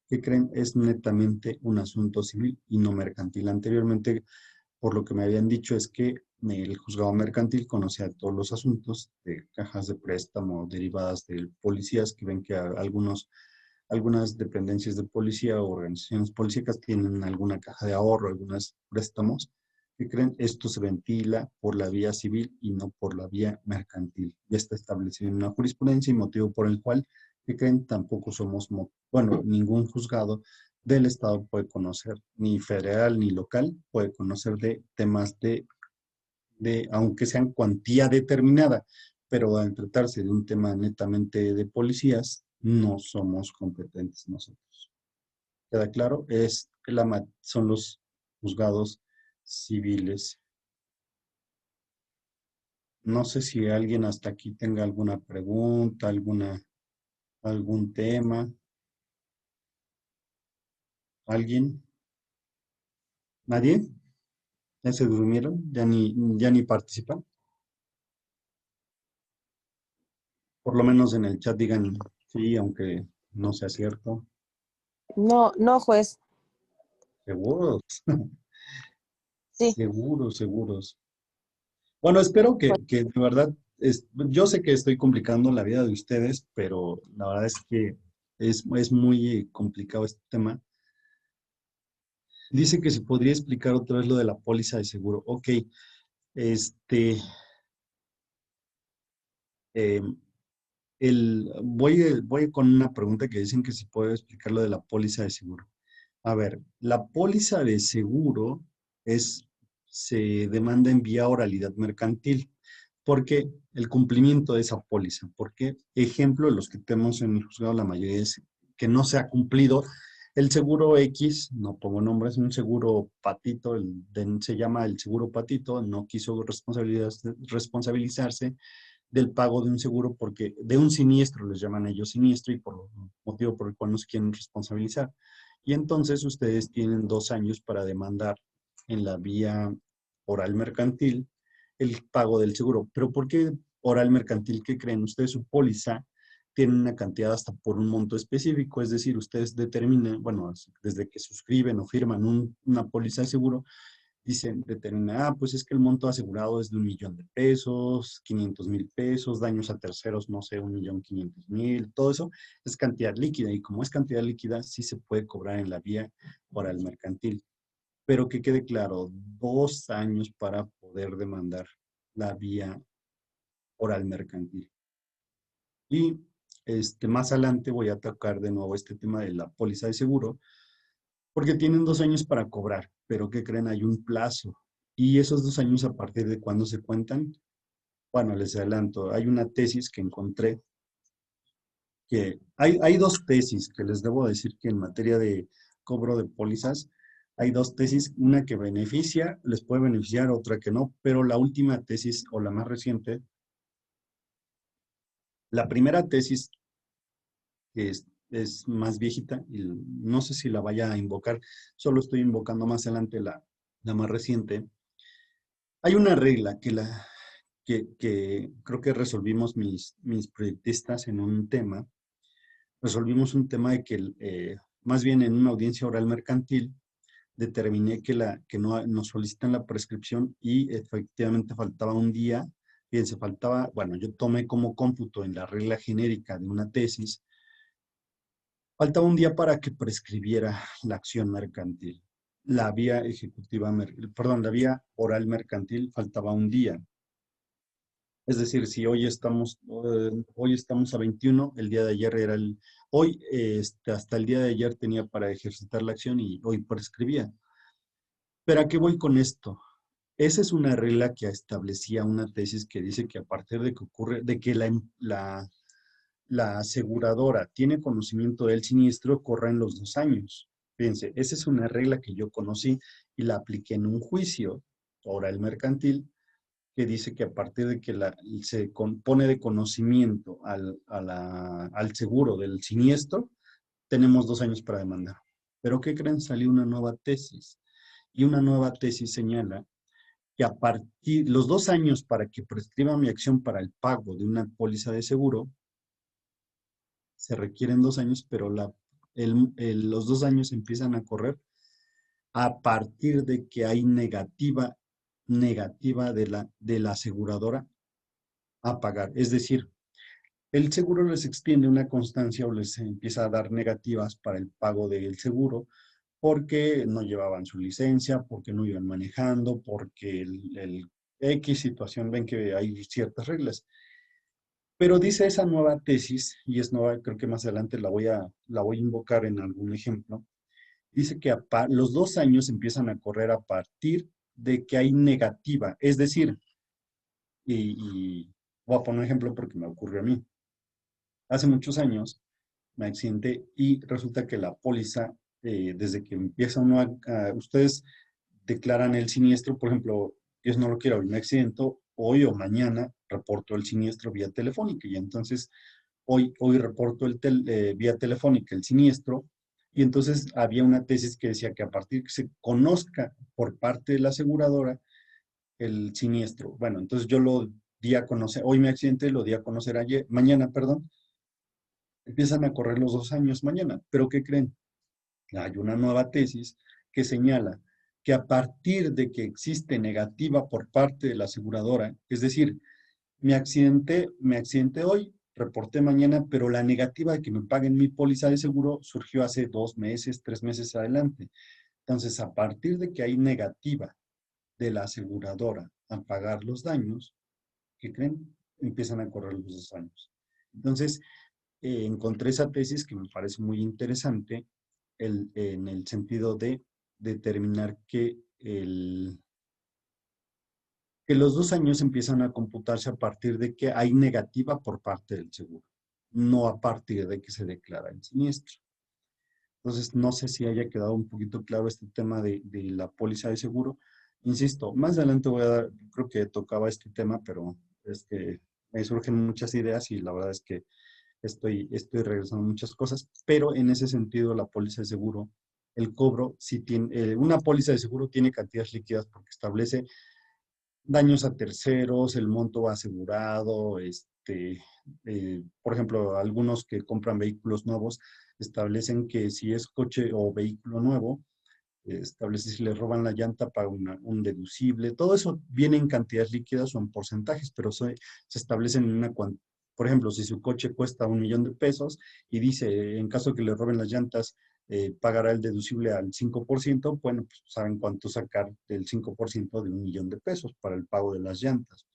que creen es netamente un asunto civil y no mercantil. Anteriormente, por lo que me habían dicho, es que el juzgado mercantil conocía todos los asuntos de cajas de préstamo derivadas de policías, que ven que algunas dependencias de policía o organizaciones policíacas tienen alguna caja de ahorro, algunos préstamos, que creen esto se ventila por la vía civil y no por la vía mercantil. Ya está establecido en una jurisprudencia y motivo por el cual, que creen, tampoco somos, bueno, ningún juzgado del Estado puede conocer, ni federal ni local, puede conocer de temas aunque sean cuantía determinada, pero al tratarse de un tema netamente de policías, no somos competentes nosotros. ¿Queda claro? Son los juzgados civiles. No sé si alguien hasta aquí tenga alguna pregunta, algún tema. ¿Alguien? ¿Nadie? ¿Ya se durmieron? ¿Ya ni participan? Por lo menos en el chat digan sí, aunque no sea cierto. No, no, juez. Seguros, Sí, seguros. Bueno, espero juez. que de verdad, yo sé que estoy complicando la vida de ustedes, pero la verdad es que es muy complicado este tema. Dice que se podría explicar otra vez lo de la póliza de seguro. Ok, este, eh, voy con una pregunta que dicen que se puede explicar lo de la póliza de seguro. A ver, la póliza de seguro se demanda en vía oralidad mercantil. Porque el cumplimiento de esa póliza, porque ejemplo, los que tenemos en el juzgado, la mayoría es que no se ha cumplido el seguro X, no pongo nombre, es un seguro patito, se llama el seguro patito, no quiso responsabilizarse del pago de un seguro porque de un siniestro, les llaman ellos siniestro y por motivo por el cual no se quieren responsabilizar. Y entonces ustedes tienen 2 años para demandar en la vía oral mercantil el pago del seguro. ¿Pero por qué oral mercantil? ¿Qué creen? Ustedes su póliza tiene una cantidad hasta por un monto específico, es decir, ustedes determinan, bueno, desde que suscriben o firman una póliza de seguro, determina, pues es que el monto asegurado es de 1,000,000 de pesos, 500,000 pesos, daños a terceros, no sé, 1,500,000, todo eso es cantidad líquida y como es cantidad líquida, sí se puede cobrar en la vía oral mercantil. Pero que quede claro, 2 años para poder demandar la vía oral mercantil. Y más adelante voy a tocar de nuevo este tema de la póliza de seguro, porque tienen 2 años para cobrar, pero ¿qué creen? Hay un plazo. Y esos 2 años, ¿a partir de cuándo se cuentan? Bueno, les adelanto, hay una tesis que encontré, que hay dos tesis que les debo decir que en materia de cobro de pólizas, hay dos tesis, una que les puede beneficiar, otra que no, pero la última tesis o la más reciente, la primera tesis que es más viejita y no sé si la vaya a invocar, solo estoy invocando más adelante la más reciente. Hay una regla que creo que resolvimos mis proyectistas en un tema. Resolvimos un tema de que, más bien en una audiencia oral mercantil, determiné que no, nos solicitan la prescripción y efectivamente faltaba un día. Fíjense, bueno, yo tomé como cómputo en la regla genérica de una tesis, faltaba un día para que prescribiera la acción mercantil. La vía ejecutiva, perdón, la vía oral mercantil faltaba un día. Es decir, si hoy estamos a 21, el día de ayer hoy, hasta el día de ayer tenía para ejercitar la acción y hoy prescribía. ¿Pero a qué voy con esto? Esa es una regla que establecía una tesis que dice que a partir de que la aseguradora tiene conocimiento del siniestro, corre en los 2 años. Fíjense, esa es una regla que yo conocí y la apliqué en un juicio oral mercantil que dice que a partir de que se pone de conocimiento al seguro del siniestro, tenemos 2 años para demandar. ¿Pero qué creen? Salió una nueva tesis Y una nueva tesis señala que a partir, los 2 años para que prescriba mi acción para el pago de una póliza de seguro, se requieren 2 años, pero los 2 años empiezan a correr a partir de que hay negativa de la aseguradora a pagar. Es decir, el seguro les extiende una constancia o les empieza a dar negativas para el pago del seguro porque no llevaban su licencia, porque no iban manejando, porque el X situación, ven que hay ciertas reglas. Pero dice esa nueva tesis, y es nueva, creo que más adelante la voy a invocar en algún ejemplo, dice que los 2 años empiezan a correr a partir de que hay negativa. Es decir, y voy a poner un ejemplo porque me ocurrió a mí. Hace muchos años me accidenté y resulta que la póliza, desde que empieza uno ustedes declaran el siniestro, por ejemplo, Dios no lo quiera, hoy me accidento, hoy o mañana reporto el siniestro vía telefónica y entonces hoy reporto vía telefónica el siniestro y entonces había una tesis que decía que a partir que se conozca por parte de la aseguradora el siniestro, bueno, entonces yo lo di a conocer, hoy me accidenté, lo di a conocer mañana, perdón, empiezan a correr los 2 años mañana, pero ¿qué creen? Hay una nueva tesis que señala que a partir de que existe negativa por parte de la aseguradora, es decir, me accidenté hoy, reporté mañana, pero la negativa de que me paguen mi póliza de seguro surgió hace 2 meses, 3 meses adelante. Entonces, a partir de que hay negativa de la aseguradora a pagar los daños, ¿qué creen? Empiezan a correr los 2 años. Entonces, encontré esa tesis que me parece muy interesante en el sentido de determinar que los 2 años empiezan a computarse a partir de que hay negativa por parte del seguro, no a partir de que se declara el siniestro. Entonces, no sé si haya quedado un poquito claro este tema de la póliza de seguro. Insisto, más adelante creo que tocaba este tema, pero es que me surgen muchas ideas y la verdad es que estoy regresando muchas cosas, pero en ese sentido la póliza de seguro, el cobro, si tiene, una póliza de seguro tiene cantidades líquidas porque establece daños a terceros, el monto asegurado, por ejemplo, algunos que compran vehículos nuevos establecen que si es coche o vehículo nuevo, establece si le roban la llanta para un deducible. Todo eso viene en cantidades líquidas o en porcentajes, pero se establecen en una cuantía. Por ejemplo, si su coche cuesta 1,000,000 de pesos y dice, en caso de que le roben las llantas, pagará el deducible al 5%, bueno, pues saben cuánto sacar del 5% de 1,000,000 de pesos para el pago de las llantas.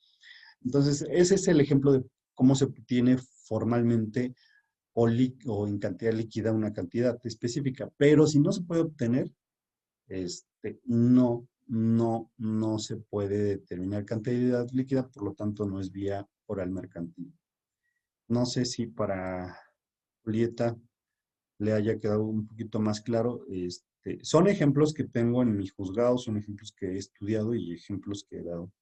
Entonces, ese es el ejemplo de cómo se obtiene formalmente o en cantidad líquida una cantidad específica. Pero si no se puede obtener, no se puede determinar cantidad líquida, por lo tanto no es vía oral mercantil. No sé si para Julieta le haya quedado un poquito más claro. Son ejemplos que tengo en mis juzgados, son ejemplos que he estudiado y ejemplos que he dado.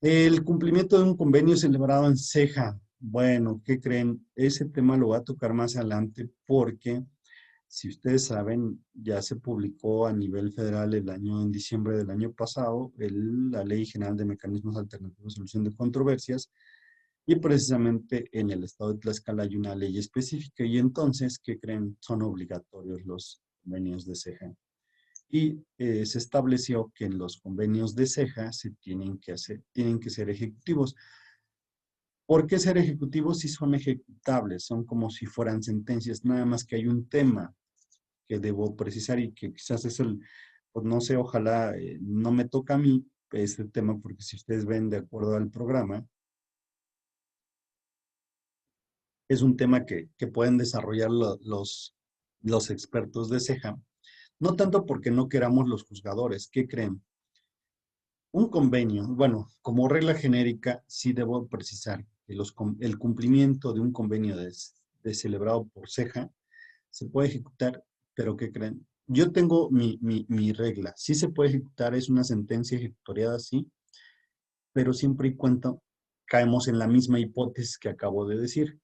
El cumplimiento de un convenio celebrado en ceja. Bueno, ¿qué creen? Ese tema lo voy a tocar más adelante porque, si ustedes saben, ya se publicó a nivel federal en diciembre del año pasado, la Ley General de Mecanismos Alternativos de Solución de Controversias, y precisamente en el estado de Tlaxcala hay una ley específica, y entonces, ¿qué creen? Son obligatorios los convenios de ceja. Y se estableció que en los convenios de ceja tienen que ser ejecutivos. ¿Por qué ser ejecutivos si son ejecutables? Son como si fueran sentencias, nada más que hay un tema que debo precisar y que quizás es pues no sé, ojalá no me toca a mí este tema, porque si ustedes ven de acuerdo al programa, es un tema que pueden desarrollar los expertos de ceja, no tanto porque no queramos los juzgadores. ¿Qué creen? Un convenio, bueno, como regla genérica, sí debo precisar que el cumplimiento de un convenio celebrado por ceja se puede ejecutar, pero ¿qué creen? Yo tengo mi regla. Sí se puede ejecutar, es una sentencia ejecutoriada, sí, pero siempre y cuando caemos en la misma hipótesis que acabo de decir.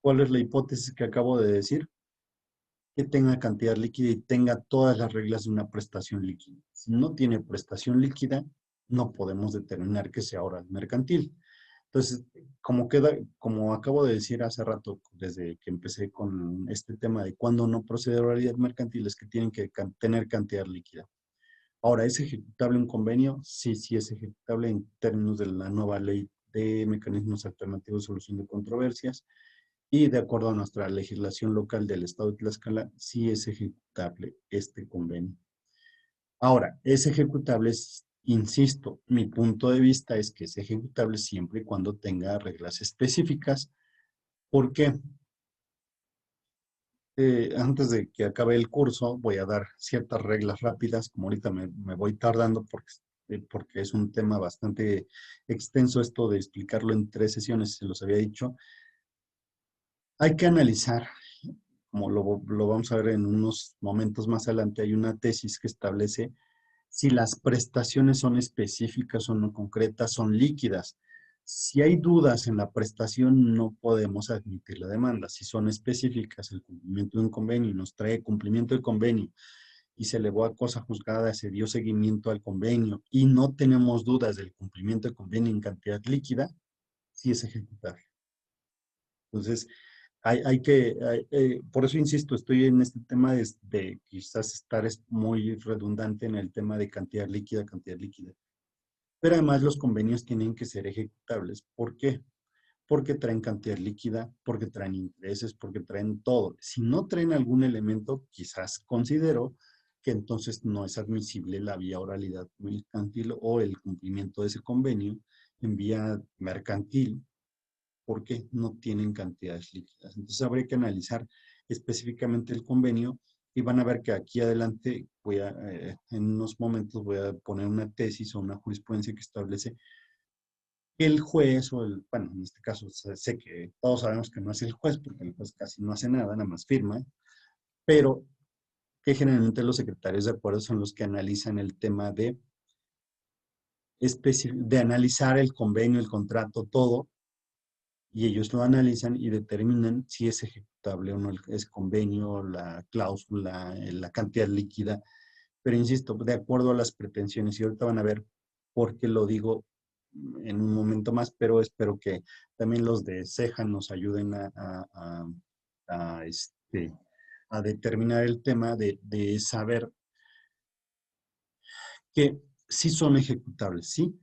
¿Cuál es la hipótesis que acabo de decir? que tenga cantidad líquida y tenga todas las reglas de una prestación líquida. Si no tiene prestación líquida, no podemos determinar que sea oral mercantil. Entonces, como acabo de decir hace rato, desde que empecé con este tema de cuándo no procede oralidad mercantil, es que tienen que tener cantidad líquida. Ahora, ¿es ejecutable un convenio? Sí, sí es ejecutable en términos de la nueva ley de mecanismos alternativos de solución de controversias. Y de acuerdo a nuestra legislación local del Estado de Tlaxcala, sí es ejecutable este convenio. Ahora, es ejecutable, insisto, mi punto de vista es que es ejecutable siempre y cuando tenga reglas específicas. ¿Por qué? Antes de que acabe el curso, voy a dar ciertas reglas rápidas, como ahorita me voy tardando porque es un tema bastante extenso esto de explicarlo en 3 sesiones, se los había dicho. Hay que analizar, como lo vamos a ver en unos momentos más adelante, hay una tesis que establece si las prestaciones son específicas o no concretas, son líquidas. Si hay dudas en la prestación, no podemos admitir la demanda. Si son específicas, el cumplimiento de un convenio nos trae cumplimiento del convenio y se elevó a cosa juzgada, se dio seguimiento al convenio y no tenemos dudas del cumplimiento del convenio en cantidad líquida, sí es ejecutable. Entonces, por eso insisto, estoy en este tema de quizás estar muy redundante en el tema de cantidad líquida. Pero además los convenios tienen que ser ejecutables. ¿Por qué? Porque traen cantidad líquida, porque traen intereses, porque traen todo. Si no traen algún elemento, quizás considero que entonces no es admisible la vía oralidad mercantil o el cumplimiento de ese convenio en vía mercantil, porque no tienen cantidades líquidas. Entonces habría que analizar específicamente el convenio y van a ver que aquí adelante en unos momentos voy a poner una tesis o una jurisprudencia que establece que el juez bueno, en este caso sé que todos sabemos que no es el juez porque el juez casi no hace nada, nada más firma, pero que generalmente los secretarios de acuerdo son los que analizan el tema de analizar el convenio, el contrato, todo, y ellos lo analizan y determinan si es ejecutable o no ese convenio, la cláusula, la cantidad líquida. Pero insisto, de acuerdo a las pretensiones, y ahorita van a ver por qué lo digo en un momento más, pero espero que también los de CEJA nos ayuden a determinar el tema de saber que sí son ejecutables, sí,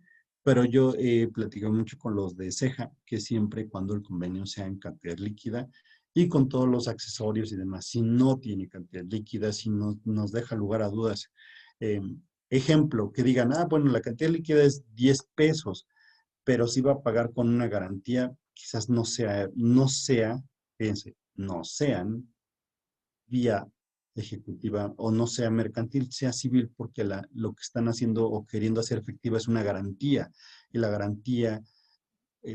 pero yo he platicado mucho con los de CEJA, que siempre y cuando el convenio sea en cantidad líquida y con todos los accesorios y demás, si no tiene cantidad líquida, si no nos deja lugar a dudas. Ejemplo, que digan, bueno, la cantidad líquida es 10 pesos, pero si va a pagar con una garantía, quizás fíjense, no sean vía ejecutiva o no sea mercantil, sea civil, porque lo que están haciendo o queriendo hacer efectiva es una garantía. Y la garantía,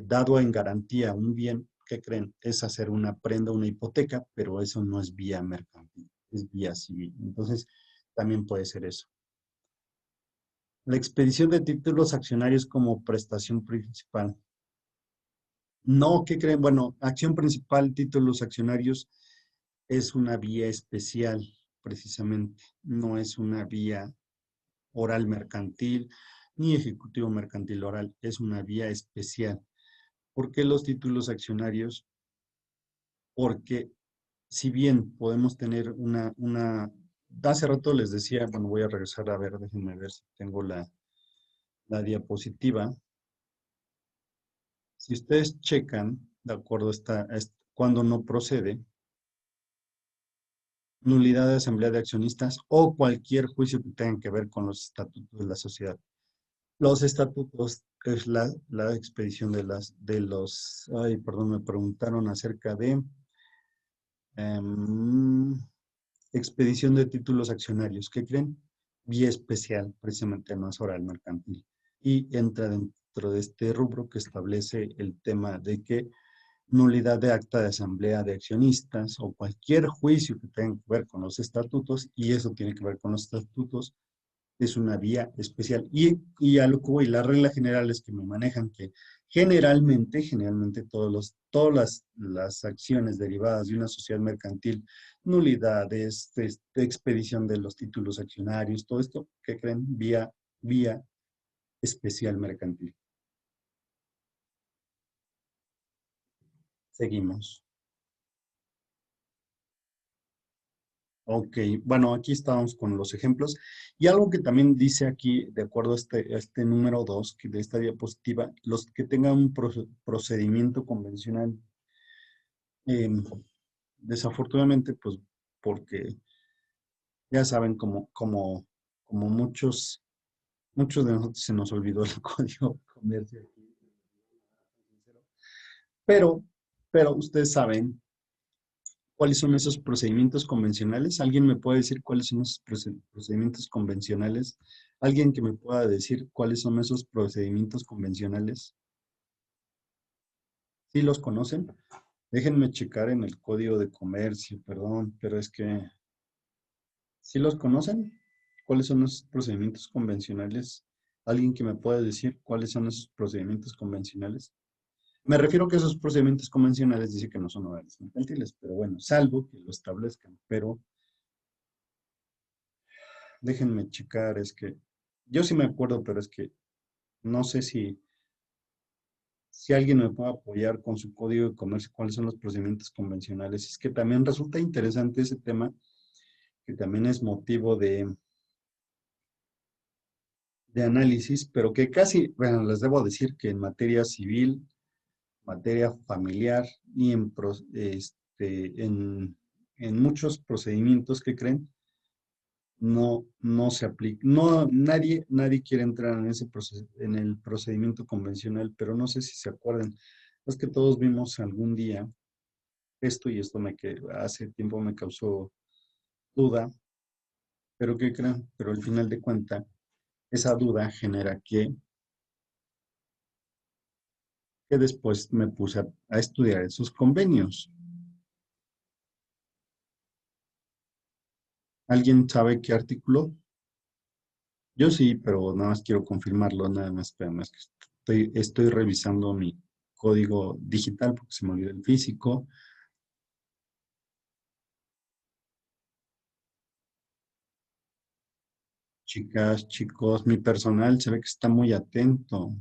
dado en garantía un bien, ¿qué creen? Es hacer una prenda, una hipoteca, pero eso no es vía mercantil, es vía civil. Entonces, también puede ser eso. La expedición de títulos accionarios como prestación principal. No, ¿qué creen? Bueno, acción principal, títulos accionarios, es una vía especial, precisamente. No es una vía oral mercantil ni ejecutivo mercantil oral. Es una vía especial. ¿Por qué los títulos accionarios? Porque si bien podemos tener hace rato les decía, bueno, voy a regresar a ver, déjenme ver si tengo la diapositiva. Si ustedes checan, de acuerdo, cuando no procede, nulidad de asamblea de accionistas o cualquier juicio que tenga que ver con los estatutos de la sociedad. Los estatutos es la expedición ay, perdón, me preguntaron acerca de expedición de títulos accionarios. ¿Qué creen? Vía especial, precisamente no es oral mercantil. Y entra dentro de este rubro que establece el tema de que nulidad de acta de asamblea de accionistas o cualquier juicio que tenga que ver con los estatutos, y eso tiene que ver con los estatutos, es una vía especial. Y a lo que voy, las reglas generales que me manejan, que Generalmente todas las acciones derivadas de una sociedad mercantil, nulidades, expedición de los títulos accionarios, todo esto, ¿qué creen? Vía especial mercantil. Seguimos. Ok, bueno, aquí estamos con los ejemplos. Y algo que también dice aquí, de acuerdo a este número 2, que de esta diapositiva, los que tengan un procedimiento convencional, desafortunadamente, pues porque ya saben, como muchos de nosotros se nos olvidó el código de comercio aquí. Pero, pero ustedes saben cuáles son esos procedimientos convencionales. ¿Alguien me puede decir cuáles son esos procedimientos convencionales? ¿Alguien que me pueda decir cuáles son esos procedimientos convencionales? ¿Sí los conocen? Déjenme checar en el código de comercio, perdón, pero es que ¿sí los conocen? ¿Cuáles son esos procedimientos convencionales? ¿Alguien que me pueda decir cuáles son esos procedimientos convencionales? Me refiero a que esos procedimientos convencionales dice que no son horarios mercantiles, pero bueno, salvo que lo establezcan. Pero déjenme checar, es que yo sí me acuerdo, pero es que no sé si alguien me puede apoyar con su código de comercio, cuáles son los procedimientos convencionales. Es que también resulta interesante ese tema, que también es motivo de análisis, pero que casi, bueno, les debo decir que en materia civil, materia familiar y en muchos procedimientos que creen, no se aplica. No, nadie quiere entrar en en el procedimiento convencional, pero no sé si se acuerdan. Es que todos vimos algún día esto y esto hace tiempo me causó duda, pero ¿qué creen? Pero al final de cuentas, esa duda genera que después me puse a estudiar esos convenios. ¿Alguien sabe qué artículo? Yo sí, pero nada más quiero confirmarlo, nada más, espérame, es que estoy revisando mi código digital porque se me olvidó el físico. Chicas, chicos, mi personal se ve que está muy atento.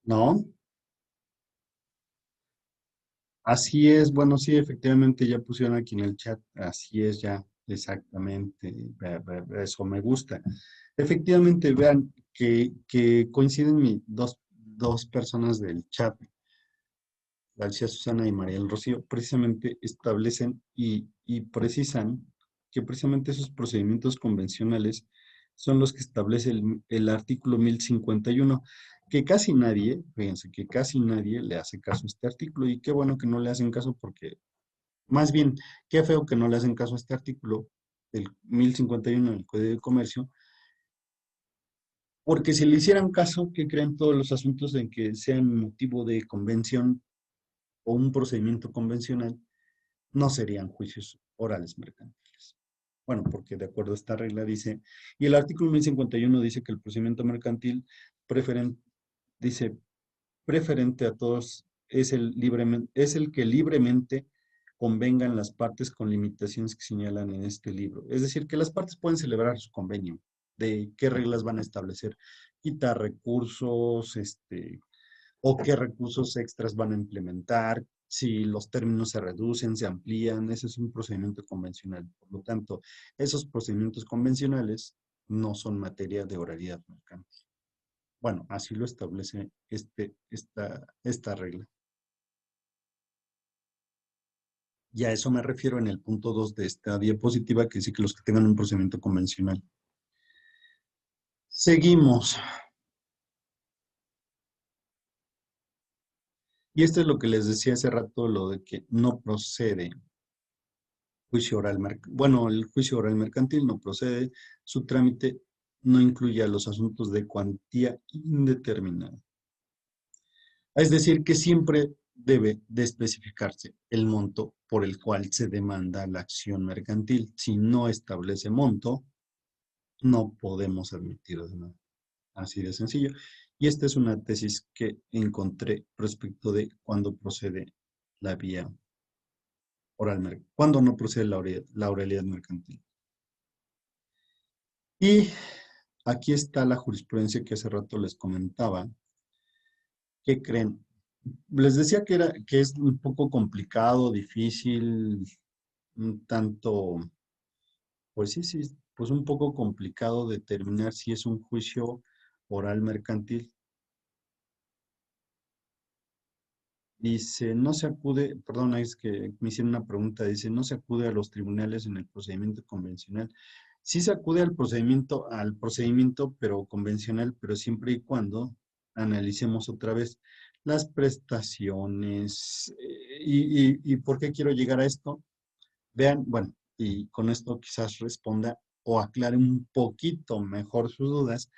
¿No? Así es, bueno, sí, efectivamente ya pusieron aquí en el chat, así es ya, exactamente, eso me gusta. Efectivamente, vean que coinciden dos personas del chat, García Susana y María del Rocío, precisamente establecen y precisan que precisamente esos procedimientos convencionales son los que establece el artículo 1051, que casi nadie, fíjense, que casi nadie le hace caso a este artículo, y qué bueno que no le hacen caso porque, más bien, qué feo que no le hacen caso a este artículo, el 1051 del Código de Comercio, porque si le hicieran caso, ¿qué creen todos los asuntos en que sean motivo de convención o un procedimiento convencional? No serían juicios orales mercantiles. Bueno, porque de acuerdo a esta regla dice, y el artículo 1051 dice que el procedimiento mercantil dice, preferente a todos es el que libremente convengan las partes con limitaciones que señalan en este libro. Es decir, que las partes pueden celebrar su convenio, de qué reglas van a establecer, quitar recursos, o qué recursos extras van a implementar, si los términos se reducen, se amplían, ese es un procedimiento convencional. Por lo tanto, esos procedimientos convencionales no son materia de oralidad mercantil. Bueno, así lo establece esta regla. Y a eso me refiero en el punto 2 de esta diapositiva, que dice que los que tengan un procedimiento convencional. Seguimos. Y esto es lo que les decía hace rato, lo de que no procede juicio oral, bueno, el juicio oral mercantil no procede, su trámite no incluya los asuntos de cuantía indeterminada. Es decir, que siempre debe de especificarse el monto por el cual se demanda la acción mercantil. Si no establece monto, no podemos admitir demanda. Así de sencillo. Y esta es una tesis que encontré respecto de cuándo procede la vía oral, cuándo no procede la oralidad mercantil. Y aquí está la jurisprudencia que hace rato les comentaba. ¿Qué creen? Les decía que es un poco complicado, difícil, un tanto, pues sí, pues un poco complicado determinar si es un juicio oral mercantil. Dice, no se acude, perdón, es que me hicieron una pregunta, dice, no se acude a los tribunales en el procedimiento convencional. Sí se acude al procedimiento, pero convencional, pero siempre y cuando analicemos otra vez las prestaciones. ¿Y por qué quiero llegar a esto? Vean, bueno, y con esto quizás responda o aclare un poquito mejor sus dudas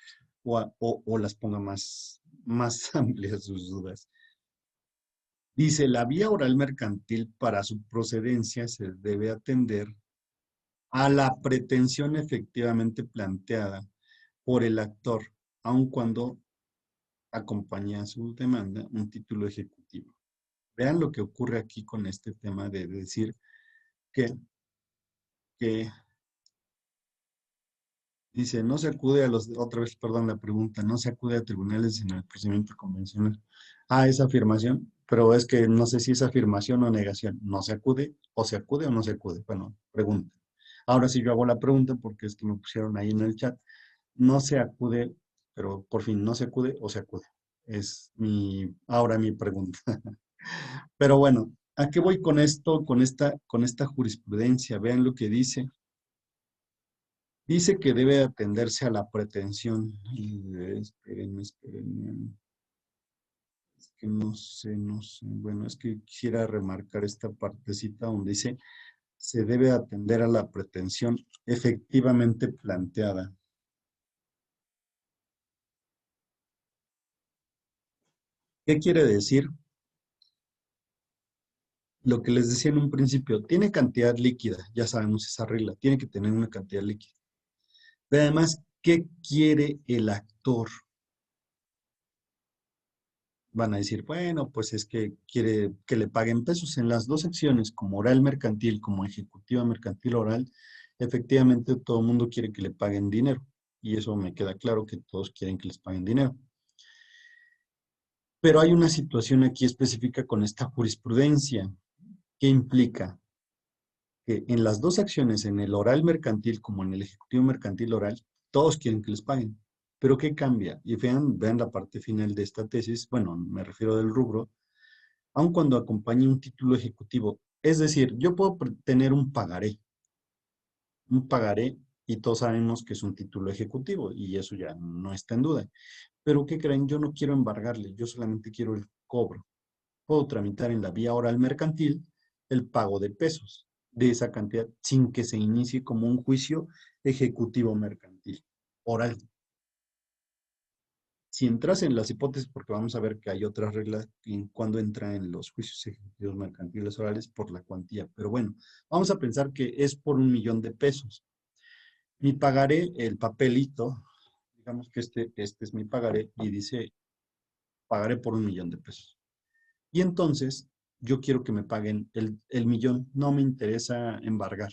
o las ponga más amplias sus dudas. Dice, la vía oral mercantil para su procedencia se debe atender a la pretensión efectivamente planteada por el actor, aun cuando acompaña a su demanda un título ejecutivo. Vean lo que ocurre aquí con este tema de decir que dice, no se acude a otra vez, perdón la pregunta, no se acude a tribunales en el procedimiento convencional. Ah, esa afirmación, pero es que no sé si es afirmación o negación. No se acude o no se acude. Bueno, pregunta. Ahora sí yo hago la pregunta porque es que me pusieron ahí en el chat. No se acude, pero por fin, ¿no se acude o se acude? Es ahora mi pregunta. Pero bueno, ¿a qué voy con esto, con esta jurisprudencia? Vean lo que dice. Dice que debe atenderse a la pretensión. Espérenme. Es que no sé. Bueno, es que quisiera remarcar esta partecita donde dice, se debe atender a la pretensión efectivamente planteada. ¿Qué quiere decir? Lo que les decía en un principio, tiene cantidad líquida, ya sabemos esa regla, tiene que tener una cantidad líquida. Pero además, ¿qué quiere el actor? Van a decir, bueno, pues es que quiere que le paguen pesos. En las dos acciones, como oral mercantil, como ejecutiva mercantil oral, efectivamente todo el mundo quiere que le paguen dinero. Y eso me queda claro que todos quieren que les paguen dinero. Pero hay una situación aquí específica con esta jurisprudencia que implica que en las dos acciones, en el oral mercantil como en el ejecutivo mercantil oral, todos quieren que les paguen. Pero ¿qué cambia? Y vean la parte final de esta tesis, bueno, me refiero del rubro, aun cuando acompañe un título ejecutivo. Es decir, yo puedo tener un pagaré, y todos sabemos que es un título ejecutivo, y eso ya no está en duda. Pero ¿qué creen? Yo no quiero embargarle, yo solamente quiero el cobro. Puedo tramitar en la vía oral mercantil el pago de pesos de esa cantidad sin que se inicie como un juicio ejecutivo mercantil oral. Si entras en las hipótesis, porque vamos a ver que hay otras reglas en cuando entra en los juicios ejecutivos mercantiles orales por la cuantía. Pero bueno, vamos a pensar que es por 1,000,000 de pesos. Mi pagaré, el papelito, digamos que este es mi pagaré y dice pagaré por 1,000,000 de pesos. Y entonces yo quiero que me paguen el millón, no me interesa embargar.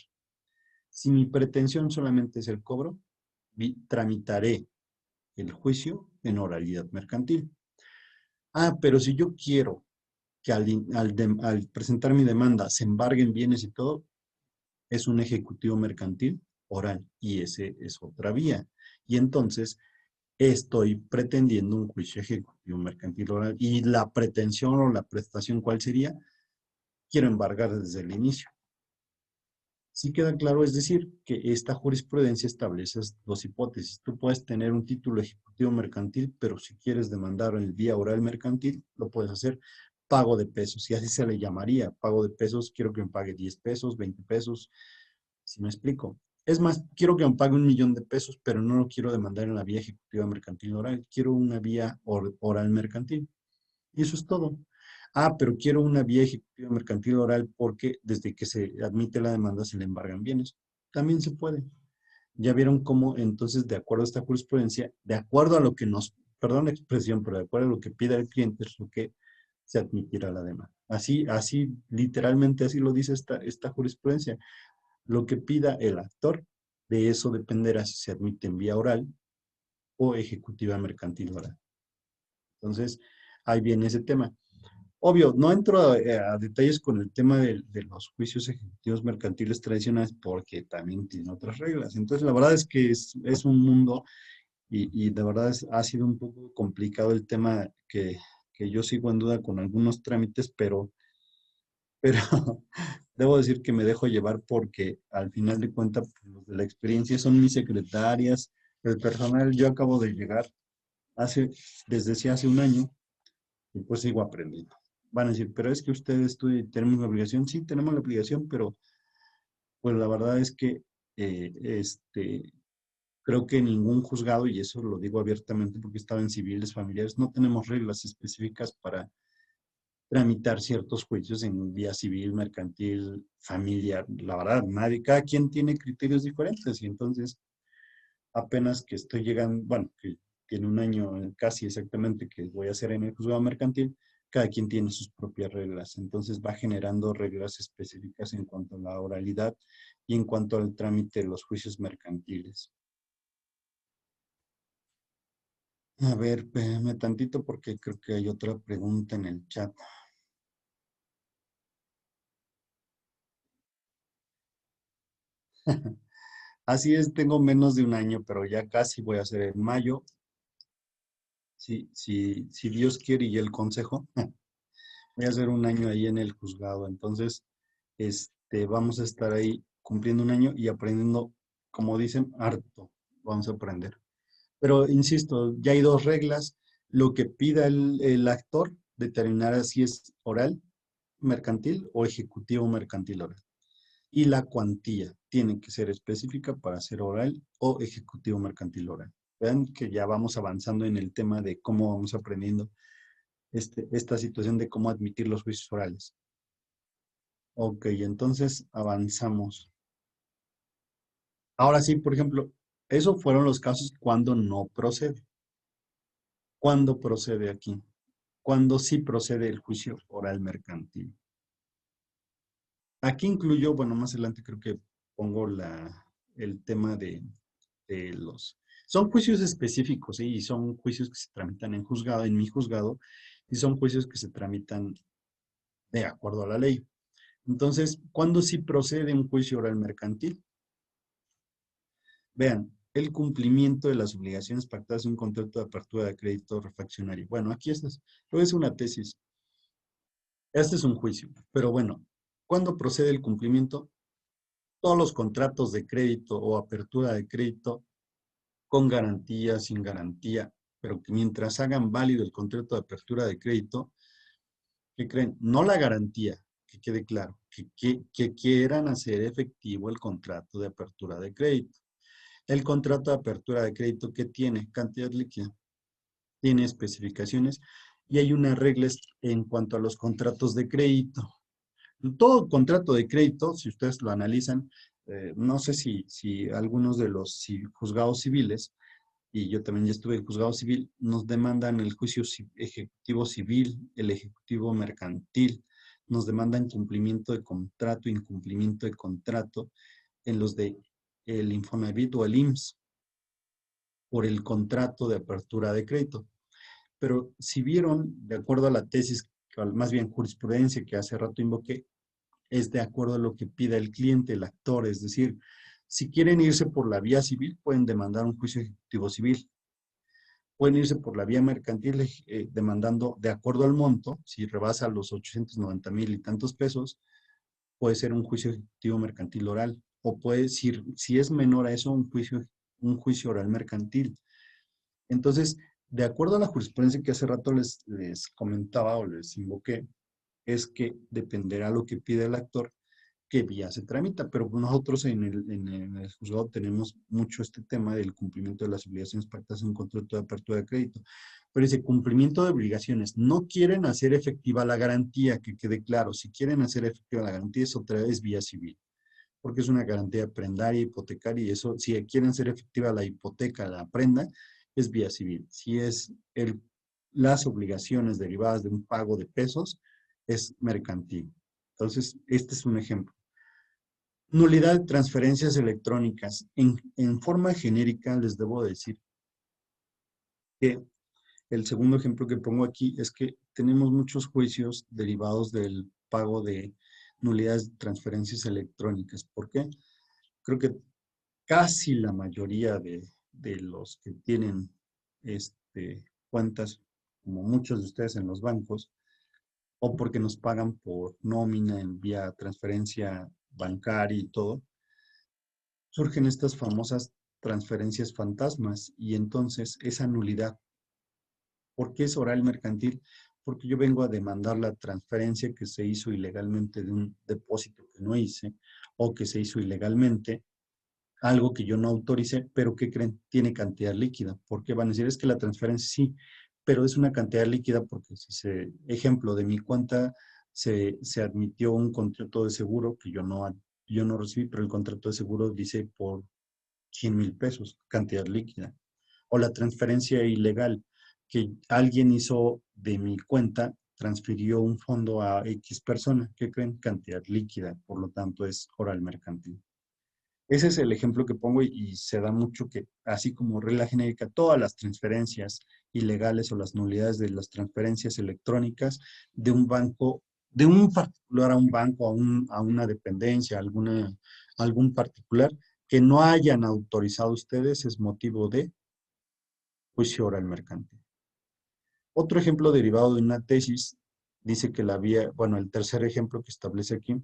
Si mi pretensión solamente es el cobro, tramitaré el juicio en oralidad mercantil. Ah, pero si yo quiero que al presentar mi demanda se embarguen bienes y todo, es un ejecutivo mercantil oral y ese es otra vía. Y entonces estoy pretendiendo un juicio ejecutivo mercantil oral y la pretensión o la prestación, ¿cuál sería? Quiero embargar desde el inicio. Sí queda claro, es decir, que esta jurisprudencia establece dos hipótesis. Tú puedes tener un título ejecutivo mercantil, pero si quieres demandar en vía oral mercantil, lo puedes hacer pago de pesos, y así se le llamaría, pago de pesos, quiero que me pague 10 pesos, 20 pesos, si me explico. Es más, quiero que me pague 1,000,000 de pesos, pero no lo quiero demandar en la vía ejecutiva mercantil oral. Quiero una vía oral mercantil. Y eso es todo. Ah, pero quiero una vía ejecutiva mercantil oral porque desde que se admite la demanda se le embargan bienes. También se puede. Ya vieron cómo, entonces, de acuerdo a esta jurisprudencia, de acuerdo a lo que nos, perdón la expresión, pero de acuerdo a lo que pida el cliente es lo que se admitirá la demanda. Así, literalmente así lo dice esta jurisprudencia. Lo que pida el actor, de eso dependerá si se admite en vía oral o ejecutiva mercantil oral. Entonces, ahí viene ese tema. Obvio, no entro a detalles con el tema de los juicios ejecutivos mercantiles tradicionales porque también tiene otras reglas. Entonces, la verdad es que es un mundo y de verdad ha sido un poco complicado el tema que yo sigo en duda con algunos trámites, pero debo decir que me dejo llevar porque al final de cuentas, pues, los de la experiencia son mis secretarias, el personal. Yo acabo de llegar desde hace un año y pues sigo aprendiendo. Van a decir, pero es que ustedes tenemos la obligación. Sí, tenemos la obligación, pero pues la verdad es que creo que ningún juzgado, y eso lo digo abiertamente porque estaba en civiles familiares, no tenemos reglas específicas para tramitar ciertos juicios en vía civil, mercantil, familiar. La verdad, cada quien tiene criterios diferentes y entonces apenas que estoy llegando, bueno, que tiene un año casi exactamente que voy a hacer en el juzgado mercantil, cada quien tiene sus propias reglas. Entonces va generando reglas específicas en cuanto a la oralidad y en cuanto al trámite de los juicios mercantiles. A ver, espérame tantito porque creo que hay otra pregunta en el chat. Así es, tengo menos de un año, pero ya casi voy a hacer en mayo. Si Dios quiere y el consejo, voy a hacer un año ahí en el juzgado. Entonces, vamos a estar ahí cumpliendo un año y aprendiendo, como dicen, harto. Vamos a aprender. Pero insisto, ya hay dos reglas. Lo que pida el actor determinará si es oral, mercantil o ejecutivo mercantil oral. Y la cuantía tiene que ser específica para ser oral o ejecutivo mercantil oral. Vean que ya vamos avanzando en el tema de cómo vamos aprendiendo esta situación de cómo admitir los juicios orales. Ok, entonces avanzamos. Ahora sí, por ejemplo, esos fueron los casos cuando no procede. ¿Cuándo procede aquí? Cuando sí procede el juicio oral mercantil. Aquí incluyo, bueno, más adelante creo que pongo el tema de los... Son juicios específicos, ¿sí? Y son juicios que se tramitan en juzgado, en mi juzgado, y son juicios que se tramitan de acuerdo a la ley. Entonces, ¿cuándo sí procede un juicio oral mercantil? Vean, el cumplimiento de las obligaciones pactadas en un contrato de apertura de crédito refaccionario. Bueno, aquí es una tesis. Este es un juicio, pero bueno, ¿cuándo procede el cumplimiento? Todos los contratos de crédito o apertura de crédito con garantía, sin garantía, pero que mientras hagan válido el contrato de apertura de crédito, ¿qué creen? No la garantía, que quede claro, que quieran hacer efectivo el contrato de apertura de crédito. El contrato de apertura de crédito, ¿qué tiene? Cantidad líquida, tiene especificaciones y hay unas reglas en cuanto a los contratos de crédito. Todo contrato de crédito, si ustedes lo analizan, no sé si algunos de los juzgados civiles, y yo también ya estuve en juzgado civil, nos demandan el juicio ejecutivo civil, el ejecutivo mercantil, nos demandan cumplimiento de contrato, incumplimiento de contrato en los de el Infonavit o el IMSS por el contrato de apertura de crédito. Pero si vieron, de acuerdo a la tesis, más bien jurisprudencia que hace rato invoqué, es de acuerdo a lo que pida el cliente, el actor. Es decir, si quieren irse por la vía civil, pueden demandar un juicio ejecutivo civil. Pueden irse por la vía mercantil demandando de acuerdo al monto. Si rebasa los 890,000 y tantos pesos, puede ser un juicio ejecutivo mercantil oral. O puede, si es menor a eso, un juicio oral mercantil. Entonces, de acuerdo a la jurisprudencia que hace rato les comentaba o les invoqué, es que dependerá lo que pida el actor qué vía se tramita, pero nosotros en el juzgado tenemos mucho este tema del cumplimiento de las obligaciones pactadas en un contrato de apertura de crédito. Pero ese cumplimiento de obligaciones, no quieren hacer efectiva la garantía, que quede claro, si quieren hacer efectiva la garantía es otra vez vía civil, porque es una garantía prendaria, hipotecaria, y eso, si quieren hacer efectiva la hipoteca, la prenda, es vía civil. Si es las obligaciones derivadas de un pago de pesos, es mercantil. Entonces, este es un ejemplo. Nulidad de transferencias electrónicas. En forma genérica les debo decir que el segundo ejemplo que pongo aquí es que tenemos muchos juicios derivados del pago de nulidades de transferencias electrónicas. ¿Por qué? Creo que casi la mayoría de los que tienen cuentas, como muchos de ustedes en los bancos, o porque nos pagan por nómina en vía transferencia bancaria y todo, surgen estas famosas transferencias fantasmas y entonces esa nulidad. ¿Por qué es oral mercantil? Porque yo vengo a demandar la transferencia que se hizo ilegalmente de un depósito que no hice o que se hizo ilegalmente, algo que yo no autoricé, pero ¿qué creen? Tiene cantidad líquida. ¿Por qué van a decir? Es que la transferencia sí, pero es una cantidad líquida porque ejemplo, de mi cuenta se admitió un contrato de seguro que yo no recibí, pero el contrato de seguro dice por 100,000 pesos, cantidad líquida. O la transferencia ilegal, que alguien hizo de mi cuenta, transfirió un fondo a X persona, ¿qué creen? Cantidad líquida, por lo tanto es oral mercantil. Ese es el ejemplo que pongo y se da mucho que, así como regla genérica, todas las transferencias ilegales o las nulidades de las transferencias electrónicas de un banco, de un particular a un banco, a una dependencia, algún particular, que no hayan autorizado ustedes es motivo de juicio oral mercantil. Otro ejemplo derivado de una tesis dice que la vía, bueno, el tercer ejemplo que establece aquí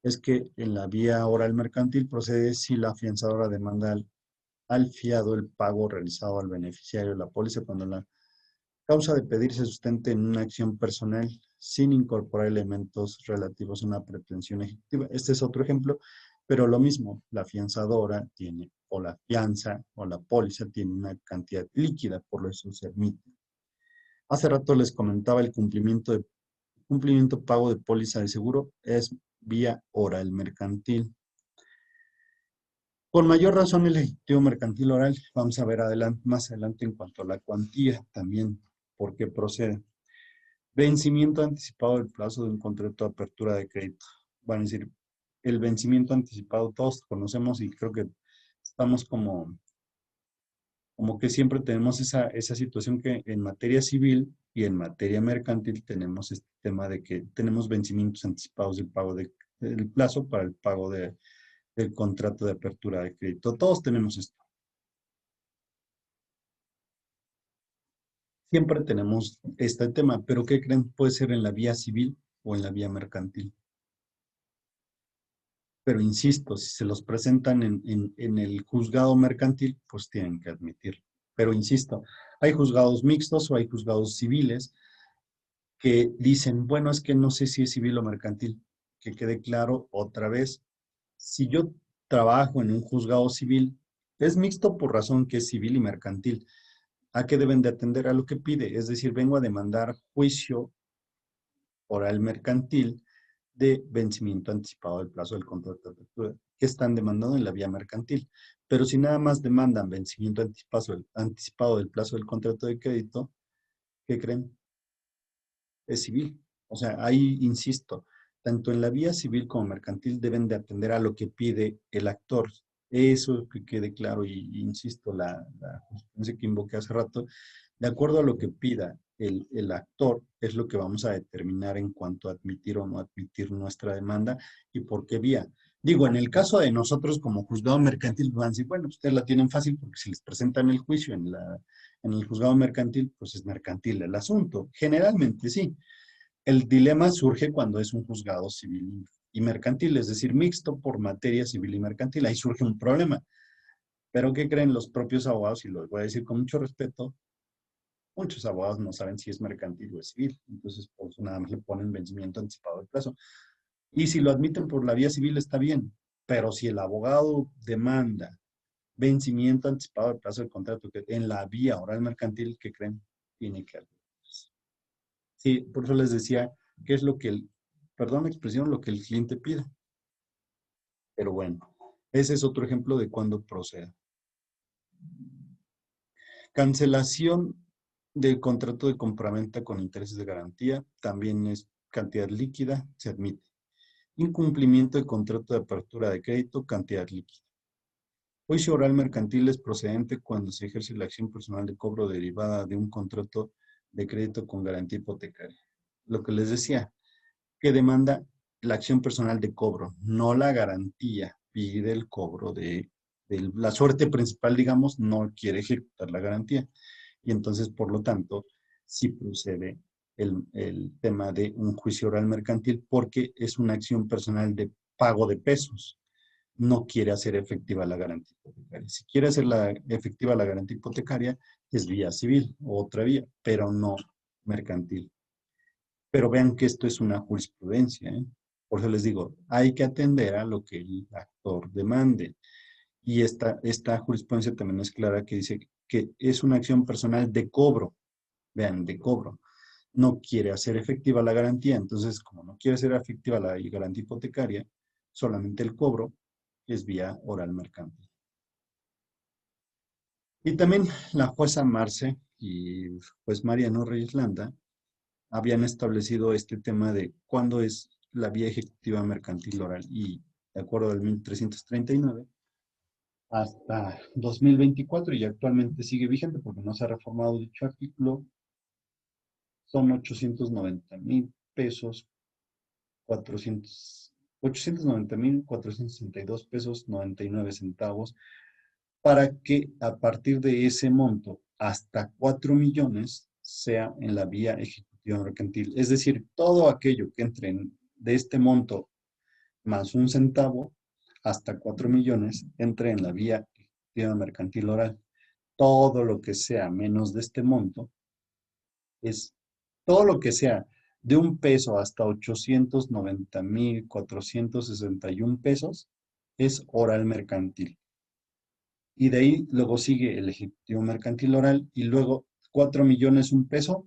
es que en la vía oral mercantil procede si la afianzadora demanda al fiado el pago realizado al beneficiario de la póliza cuando la causa de pedir se sustente en una acción personal sin incorporar elementos relativos a una pretensión ejecutiva. Este es otro ejemplo, pero lo mismo, la afianzadora tiene, o la fianza, o la póliza tiene una cantidad líquida, por eso se admite. Hace rato les comentaba el cumplimiento pago de póliza de seguro es vía oral mercantil. Con mayor razón el ejecutivo mercantil oral, vamos a ver más adelante en cuanto a la cuantía también, por qué procede. Vencimiento anticipado del plazo de un contrato de apertura de crédito. Van a decir, el vencimiento anticipado todos conocemos y creo que estamos como que siempre tenemos esa situación que en materia civil y en materia mercantil tenemos este tema de que tenemos vencimientos anticipados del plazo para el pago del contrato de apertura de crédito. Todos tenemos esto. Siempre tenemos este tema, pero ¿qué creen? Puede ser en la vía civil o en la vía mercantil. Pero insisto, si se los presentan en el juzgado mercantil, pues tienen que admitirlo. Pero insisto, hay juzgados mixtos o hay juzgados civiles que dicen, bueno, es que no sé si es civil o mercantil. Que quede claro otra vez, si yo trabajo en un juzgado civil, es mixto por razón que es civil y mercantil. ¿A qué deben de atender? A lo que pide. Es decir, vengo a demandar juicio oral mercantil de vencimiento anticipado del plazo del contrato de apertura, que están demandando en la vía mercantil. Pero si nada más demandan vencimiento anticipado del plazo del contrato de crédito, ¿qué creen? Es civil. O sea, ahí insisto, tanto en la vía civil como mercantil deben de atender a lo que pide el actor. Eso que quede claro y insisto, la jurisprudencia que invoqué hace rato, de acuerdo a lo que pida el actor, es lo que vamos a determinar en cuanto a admitir o no admitir nuestra demanda y por qué vía. Digo, en el caso de nosotros como juzgado mercantil, van a decir, bueno, ustedes la tienen fácil porque si les presentan el juicio en el juzgado mercantil, pues es mercantil el asunto. Generalmente sí. El dilema surge cuando es un juzgado civil y mercantil, es decir, mixto por materia civil y mercantil. Ahí surge un problema. Pero ¿qué creen los propios abogados? Y lo voy a decir con mucho respeto, muchos abogados no saben si es mercantil o es civil. Entonces, por eso nada más le ponen vencimiento anticipado del plazo. Y si lo admiten por la vía civil está bien, pero si el abogado demanda vencimiento anticipado del plazo del contrato en la vía oral mercantil, ¿qué creen? Tiene que haber. Sí, por eso les decía que es lo que perdón la expresión, lo que el cliente pide. Pero bueno, ese es otro ejemplo de cuando proceda. Cancelación del contrato de compraventa con intereses de garantía, también es cantidad líquida, se admite. Incumplimiento del contrato de apertura de crédito, cantidad líquida. Juicio oral mercantil es procedente cuando se ejerce la acción personal de cobro derivada de un contrato de crédito con garantía hipotecaria. Lo que les decía, que demanda la acción personal de cobro, no la garantía. Pide el cobro de la suerte principal, digamos, no quiere ejecutar la garantía. Y entonces, por lo tanto, sí procede el tema de un juicio oral mercantil porque es una acción personal de pago de pesos. No quiere hacer efectiva la garantía hipotecaria. Si quiere hacer efectiva la garantía hipotecaria, es vía civil o otra vía, pero no mercantil. Pero vean que esto es una jurisprudencia, ¿eh? Por eso les digo, hay que atender a lo que el actor demande. Y esta jurisprudencia también es clara que dice que es una acción personal de cobro. Vean, de cobro. No quiere hacer efectiva la garantía, entonces como no quiere hacer efectiva la garantía hipotecaria, solamente el cobro es vía oral mercantil. Y también la jueza Marce y juez Mariano Reyes Landa habían establecido este tema de cuándo es la vía ejecutiva mercantil oral y de acuerdo al 1339 hasta 2024 y actualmente sigue vigente porque no se ha reformado dicho artículo, son 890,000 pesos, 890,462 pesos 99 centavos para que a partir de ese monto hasta 4 millones sea en la vía ejecutiva mercantil. Es decir, todo aquello que entre de este monto más un centavo hasta 4 millones entre en la vía ejecutiva mercantil oral. Todo lo que sea menos de este monto es todo lo que sea de un peso hasta 890,461 pesos es oral mercantil. Y de ahí luego sigue el ejecutivo mercantil oral y luego 4 millones un peso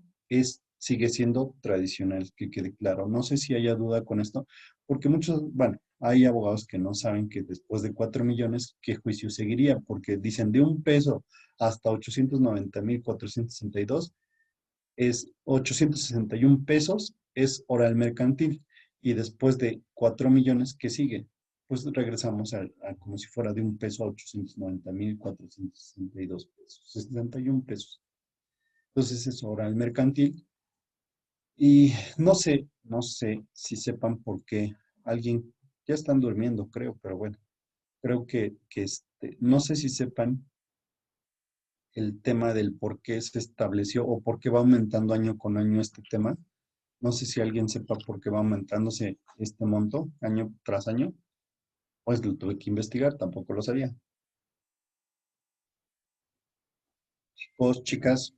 sigue siendo tradicional, que quede claro. No sé si haya duda con esto, porque bueno, hay abogados que no saben que después de 4 millones, ¿qué juicio seguiría? Porque dicen de un peso hasta 890,462 es 861 pesos, es oral mercantil. Y después de 4 millones, ¿qué sigue? Pues regresamos a como si fuera de un peso a 890,462 pesos, 61 pesos. Entonces es oral mercantil. Y no sé si sepan por qué alguien, ya están durmiendo, creo, pero bueno, creo que no sé si sepan el tema del por qué se estableció o por qué va aumentando año con año este tema. No sé si alguien sepa por qué va aumentándose este monto año tras año. Pues lo tuve que investigar, tampoco lo sabía. Chicos, chicas,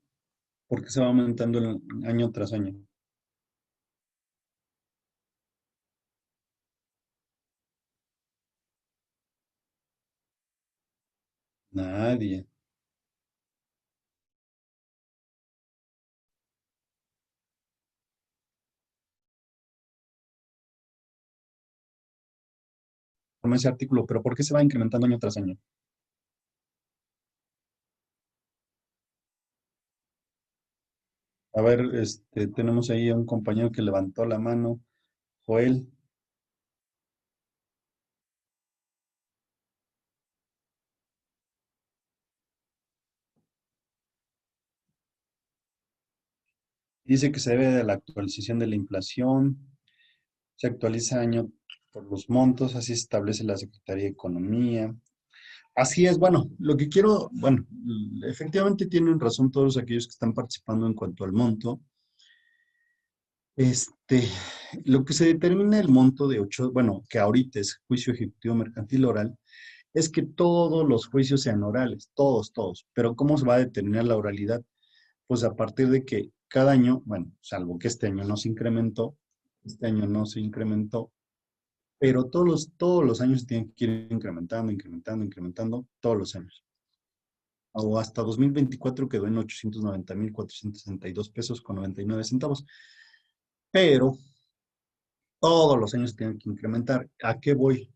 ¿por qué se va aumentando año tras año? Nadie. Forma ese artículo, pero ¿por qué se va incrementando año tras año? A ver, tenemos ahí a un compañero que levantó la mano, Joel. Dice que se debe de la actualización de la inflación, se actualiza año por los montos, así se establece la Secretaría de Economía. Así es, bueno, lo que quiero, bueno, efectivamente tienen razón todos aquellos que están participando en cuanto al monto. Este, lo que se determina el monto de 8, bueno, que ahorita es juicio ejecutivo mercantil oral, es que todos los juicios sean orales, todos. Pero ¿cómo se va a determinar la oralidad? Pues a partir de que cada año, bueno, salvo que este año no se incrementó, pero todos los años se tienen que ir incrementando, incrementando, incrementando, todos los años. O hasta 2024 quedó en 890,462 pesos con 99 centavos. Pero todos los años se tienen que incrementar. ¿A qué voy?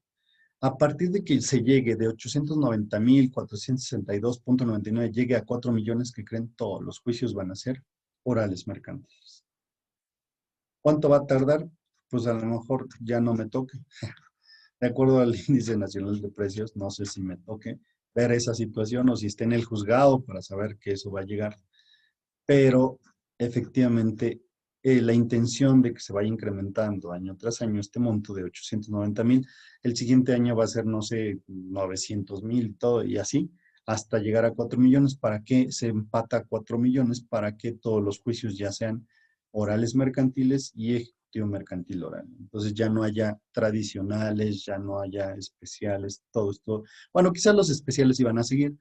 A partir de que se llegue de 890,462.99, llegue a 4 millones, que creen todos los juicios van a ser orales mercantiles. ¿Cuánto va a tardar? Pues a lo mejor ya no me toque. De acuerdo al Índice Nacional de Precios, no sé si me toque ver esa situación o si esté en el juzgado para saber que eso va a llegar. Pero efectivamente, la intención de que se vaya incrementando año tras año este monto de 890,000, el siguiente año va a ser, no sé, 900,000 y todo, y así, hasta llegar a 4 millones. ¿Para qué se empata a 4 millones? Para que todos los juicios ya sean orales mercantiles y ejecutivo mercantil oral. Entonces ya no haya tradicionales, ya no haya especiales, todo esto. Bueno, quizás los especiales iban a seguir,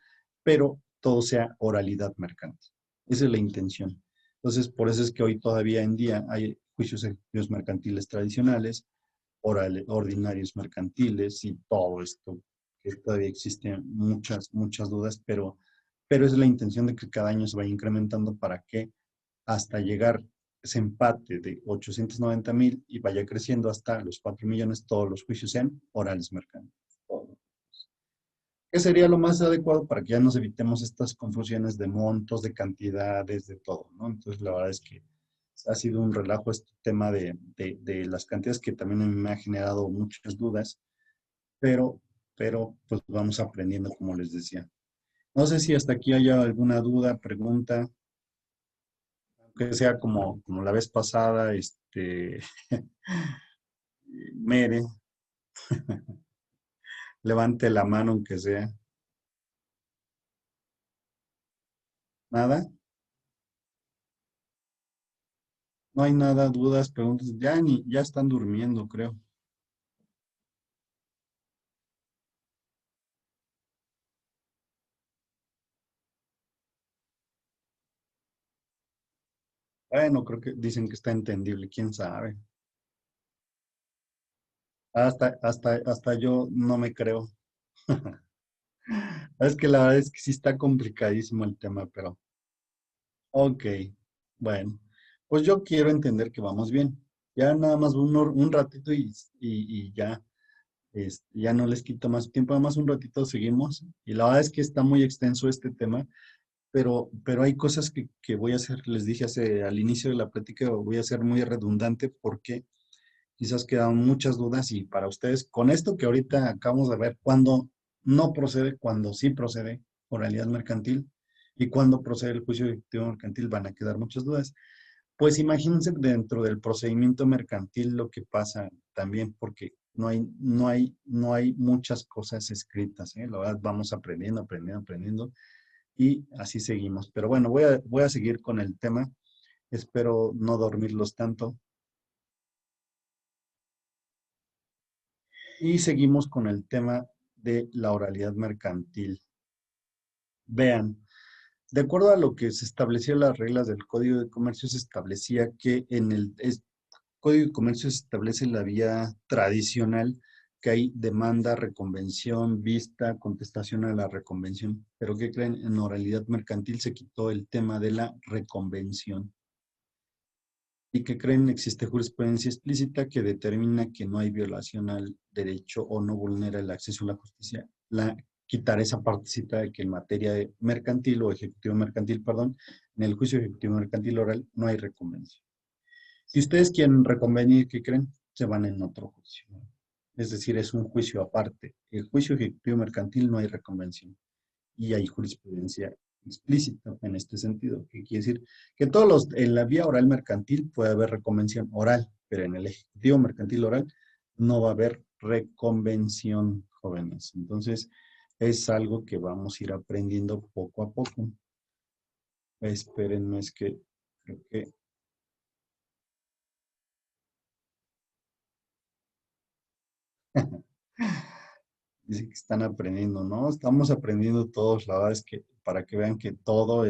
pero todo sea oralidad mercantil. Esa es la intención. Entonces, por eso es que hoy todavía en día hay juicios ejecutivos mercantiles tradicionales, orales, ordinarios mercantiles y todo esto, que todavía existen muchas dudas, pero es la intención de que cada año se vaya incrementando para que hasta llegar ese empate de 890,000 y vaya creciendo hasta los 4 millones, todos los juicios sean orales mercantiles. ¿Qué sería lo más adecuado para que ya nos evitemos estas confusiones de montos, de cantidades, de todo, ¿no? Entonces, la verdad es que ha sido un relajo este tema de las cantidades que también a mí me ha generado muchas dudas, pero, pero pues vamos aprendiendo, como les decía. No sé si hasta aquí haya alguna duda, pregunta, que sea como la vez pasada, Mere, levante la mano aunque sea. ¿Nada? No hay nada, dudas, preguntas. Ya están durmiendo, creo. Bueno, creo que dicen que está entendible, quién sabe. Hasta yo no me creo. Es que la verdad es que sí está complicadísimo el tema, pero ok, bueno. Pues yo quiero entender que vamos bien. Ya nada más un ratito y ya, ya no les quito más tiempo, nada más un ratito seguimos. Y la verdad es que está muy extenso este tema, pero hay cosas que voy a hacer, les dije al inicio de la plática, voy a ser muy redundante porque quizás quedan muchas dudas y para ustedes, con esto que ahorita acabamos de ver, cuando no procede, cuando sí procede oralidad mercantil y cuando procede el juicio ejecutivo mercantil, van a quedar muchas dudas. Pues imagínense dentro del procedimiento mercantil lo que pasa también, porque no hay muchas cosas escritas, ¿eh? La verdad, vamos aprendiendo, aprendiendo, aprendiendo y así seguimos. Pero bueno, voy a seguir con el tema. Espero no dormirlos tanto. Y seguimos con el tema de la oralidad mercantil. Vean, de acuerdo a lo que se establecía en las reglas del Código de Comercio, se establecía que en el Código de Comercio se establece la vía tradicional, que hay demanda, reconvención, vista, contestación a la reconvención. Pero ¿qué creen? En oralidad mercantil se quitó el tema de la reconvención. ¿Y que creen? Existe jurisprudencia explícita que determina que no hay violación al derecho o no vulnera el acceso a la justicia. Quitar esa partecita de que en materia de mercantil o ejecutivo mercantil, perdón, en el juicio ejecutivo mercantil oral no hay reconvención. Si ustedes quieren reconvenir, ¿qué creen? Se van en otro juicio. Es decir, es un juicio aparte. El juicio ejecutivo mercantil no hay reconvención y hay jurisprudencia explícita en este sentido, que quiere decir que en la vía oral mercantil puede haber reconvención oral, pero en el ejecutivo mercantil oral no va a haber reconvención, jóvenes. Entonces, es algo que vamos a ir aprendiendo poco a poco. Espérenme, es que creo que... Dice que están aprendiendo, ¿no? Estamos aprendiendo todos, la verdad es que para que vean que todo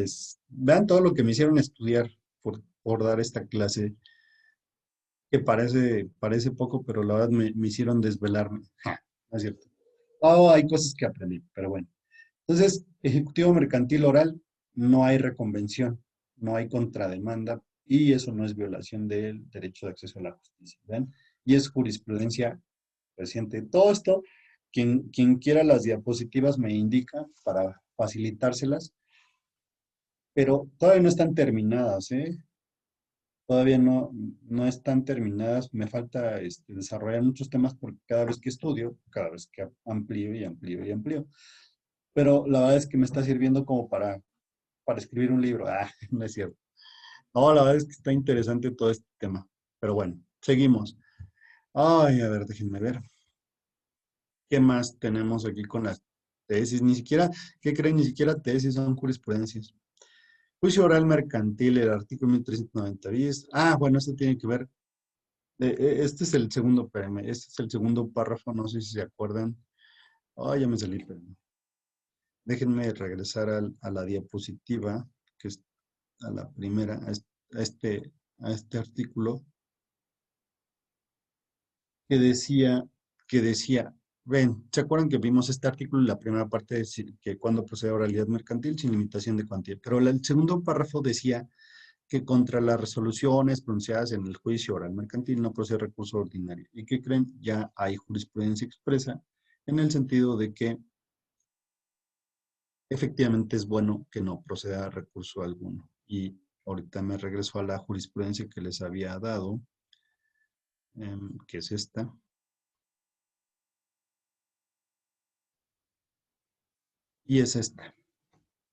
vean todo lo que me hicieron estudiar por dar esta clase. que parece poco, pero la verdad me hicieron desvelarme. Ja, no es cierto. Oh, hay cosas que aprendí, pero bueno. Entonces, ejecutivo mercantil oral, no hay reconvención, no hay contrademanda y eso no es violación del derecho de acceso a la justicia. ¿Ven? Y es jurisprudencia reciente. Todo esto, quien quiera las diapositivas me indica para facilitárselas, pero todavía no están terminadas, ¿eh? Todavía no están terminadas. Me falta desarrollar muchos temas porque cada vez que estudio, cada vez que amplío y amplío y amplío. Pero la verdad es que me está sirviendo como para escribir un libro. Ah, no es cierto. No, la verdad es que está interesante todo este tema. Pero bueno, seguimos. Ay, a ver, déjenme ver. ¿Qué más tenemos aquí con las tesis? Ni siquiera, ¿qué creen? Ni siquiera tesis son jurisprudencias. Juicio oral mercantil, el artículo 1390 bis. Ah, bueno, esto tiene que ver. Este es el segundo, espérame, este es el segundo párrafo, no sé si se acuerdan. Ay, ya me salí, espérame. Déjenme regresar a la diapositiva, que es a la primera, a este artículo, que decía, ven, ¿se acuerdan que vimos este artículo en la primera parte que cuando procede a oralidad mercantil sin limitación de cuantía? Pero el segundo párrafo decía que contra las resoluciones pronunciadas en el juicio oral mercantil no procede recurso ordinario. ¿Y qué creen? Ya hay jurisprudencia expresa en el sentido de que efectivamente es bueno que no proceda recurso alguno. Y ahorita me regreso a la jurisprudencia que les había dado, que es esta. Y es esta.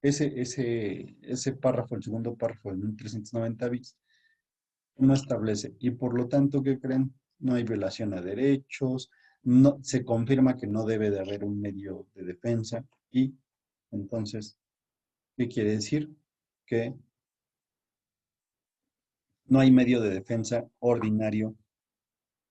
Ese párrafo, el segundo párrafo del 1390 bis, no establece. Y por lo tanto, ¿qué creen? No hay violación a derechos, no, se confirma que no debe de haber un medio de defensa. Y entonces, ¿qué quiere decir? Que no hay medio de defensa ordinario.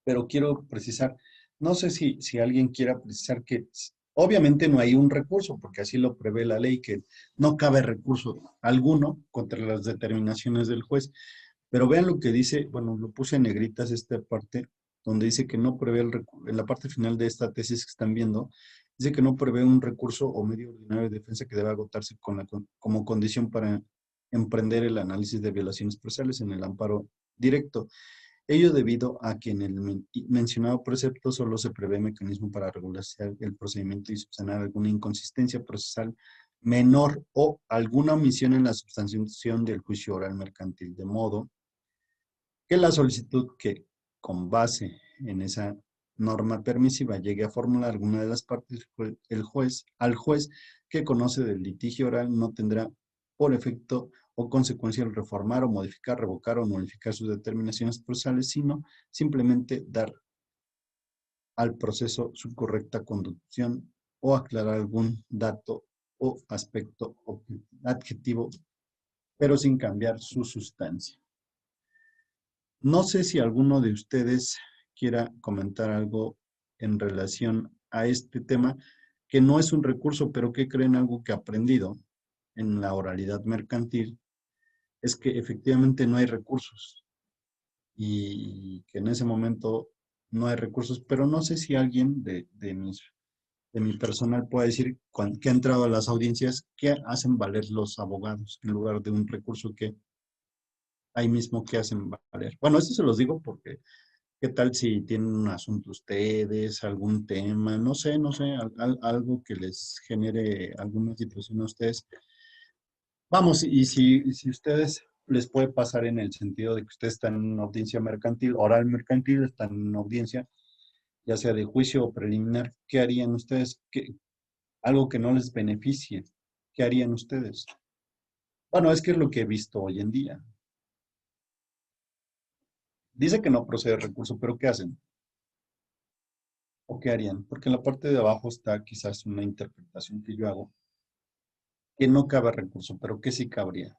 Pero quiero precisar, no sé si alguien quiera precisar que obviamente no hay un recurso, porque así lo prevé la ley, que no cabe recurso alguno contra las determinaciones del juez. Pero vean lo que dice, bueno, lo puse en negritas esta parte, donde dice que no prevé en la parte final de esta tesis que están viendo, dice que no prevé un recurso o medio ordinario de defensa que debe agotarse como condición para emprender el análisis de violaciones procesales en el amparo directo. Ello debido a que en el mencionado precepto solo se prevé mecanismo para regularizar el procedimiento y subsanar alguna inconsistencia procesal menor o alguna omisión en la substanciación del juicio oral mercantil, de modo que la solicitud que, con base en esa norma permisiva, llegue a formular alguna de las partes, al juez que conoce del litigio oral no tendrá por efecto o consecuencia el reformar o modificar, revocar o modificar sus determinaciones procesales, sino simplemente dar al proceso su correcta conducción o aclarar algún dato o aspecto adjetivo, pero sin cambiar su sustancia. No sé si alguno de ustedes quiera comentar algo en relación a este tema, que no es un recurso, pero que creen algo que ha aprendido en la oralidad mercantil, es que efectivamente no hay recursos y que en ese momento no hay recursos, pero no sé si alguien de mi personal puede decir que ha entrado a las audiencias, qué hacen valer los abogados en lugar de un recurso que ahí mismo que hacen valer. Bueno, esto se los digo porque ¿qué tal si tienen un asunto ustedes, algún tema, no sé, algo que les genere alguna situación a ustedes? Vamos, y si ustedes les puede pasar en el sentido de que ustedes están en una audiencia mercantil, oral mercantil, están en una audiencia, ya sea de juicio o preliminar, ¿qué harían ustedes? Algo que no les beneficie, ¿qué harían ustedes? Bueno, es que es lo que he visto hoy en día. Dice que no procede recurso, pero ¿qué hacen? ¿O qué harían? Porque en la parte de abajo está quizás una interpretación que yo hago, que no cabe recurso, pero que sí cabría.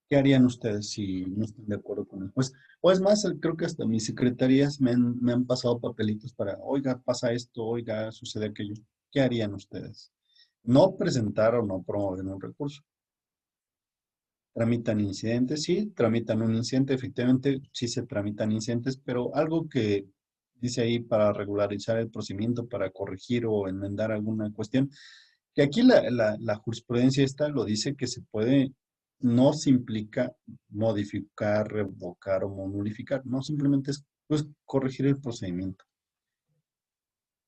¿Qué harían ustedes si no están de acuerdo con el juez? O es más, creo que hasta mis secretarías me han pasado papelitos para, oiga, pasa esto, oiga, sucede aquello. ¿Qué harían ustedes? No presentar o no promover un recurso. Tramitan incidentes, sí, tramitan un incidente, efectivamente, sí se tramitan incidentes, pero algo que dice ahí para regularizar el procedimiento, para corregir o enmendar alguna cuestión, que aquí la jurisprudencia esta lo dice que se puede, no se implica modificar, revocar o nulificar, no, simplemente es pues, corregir el procedimiento.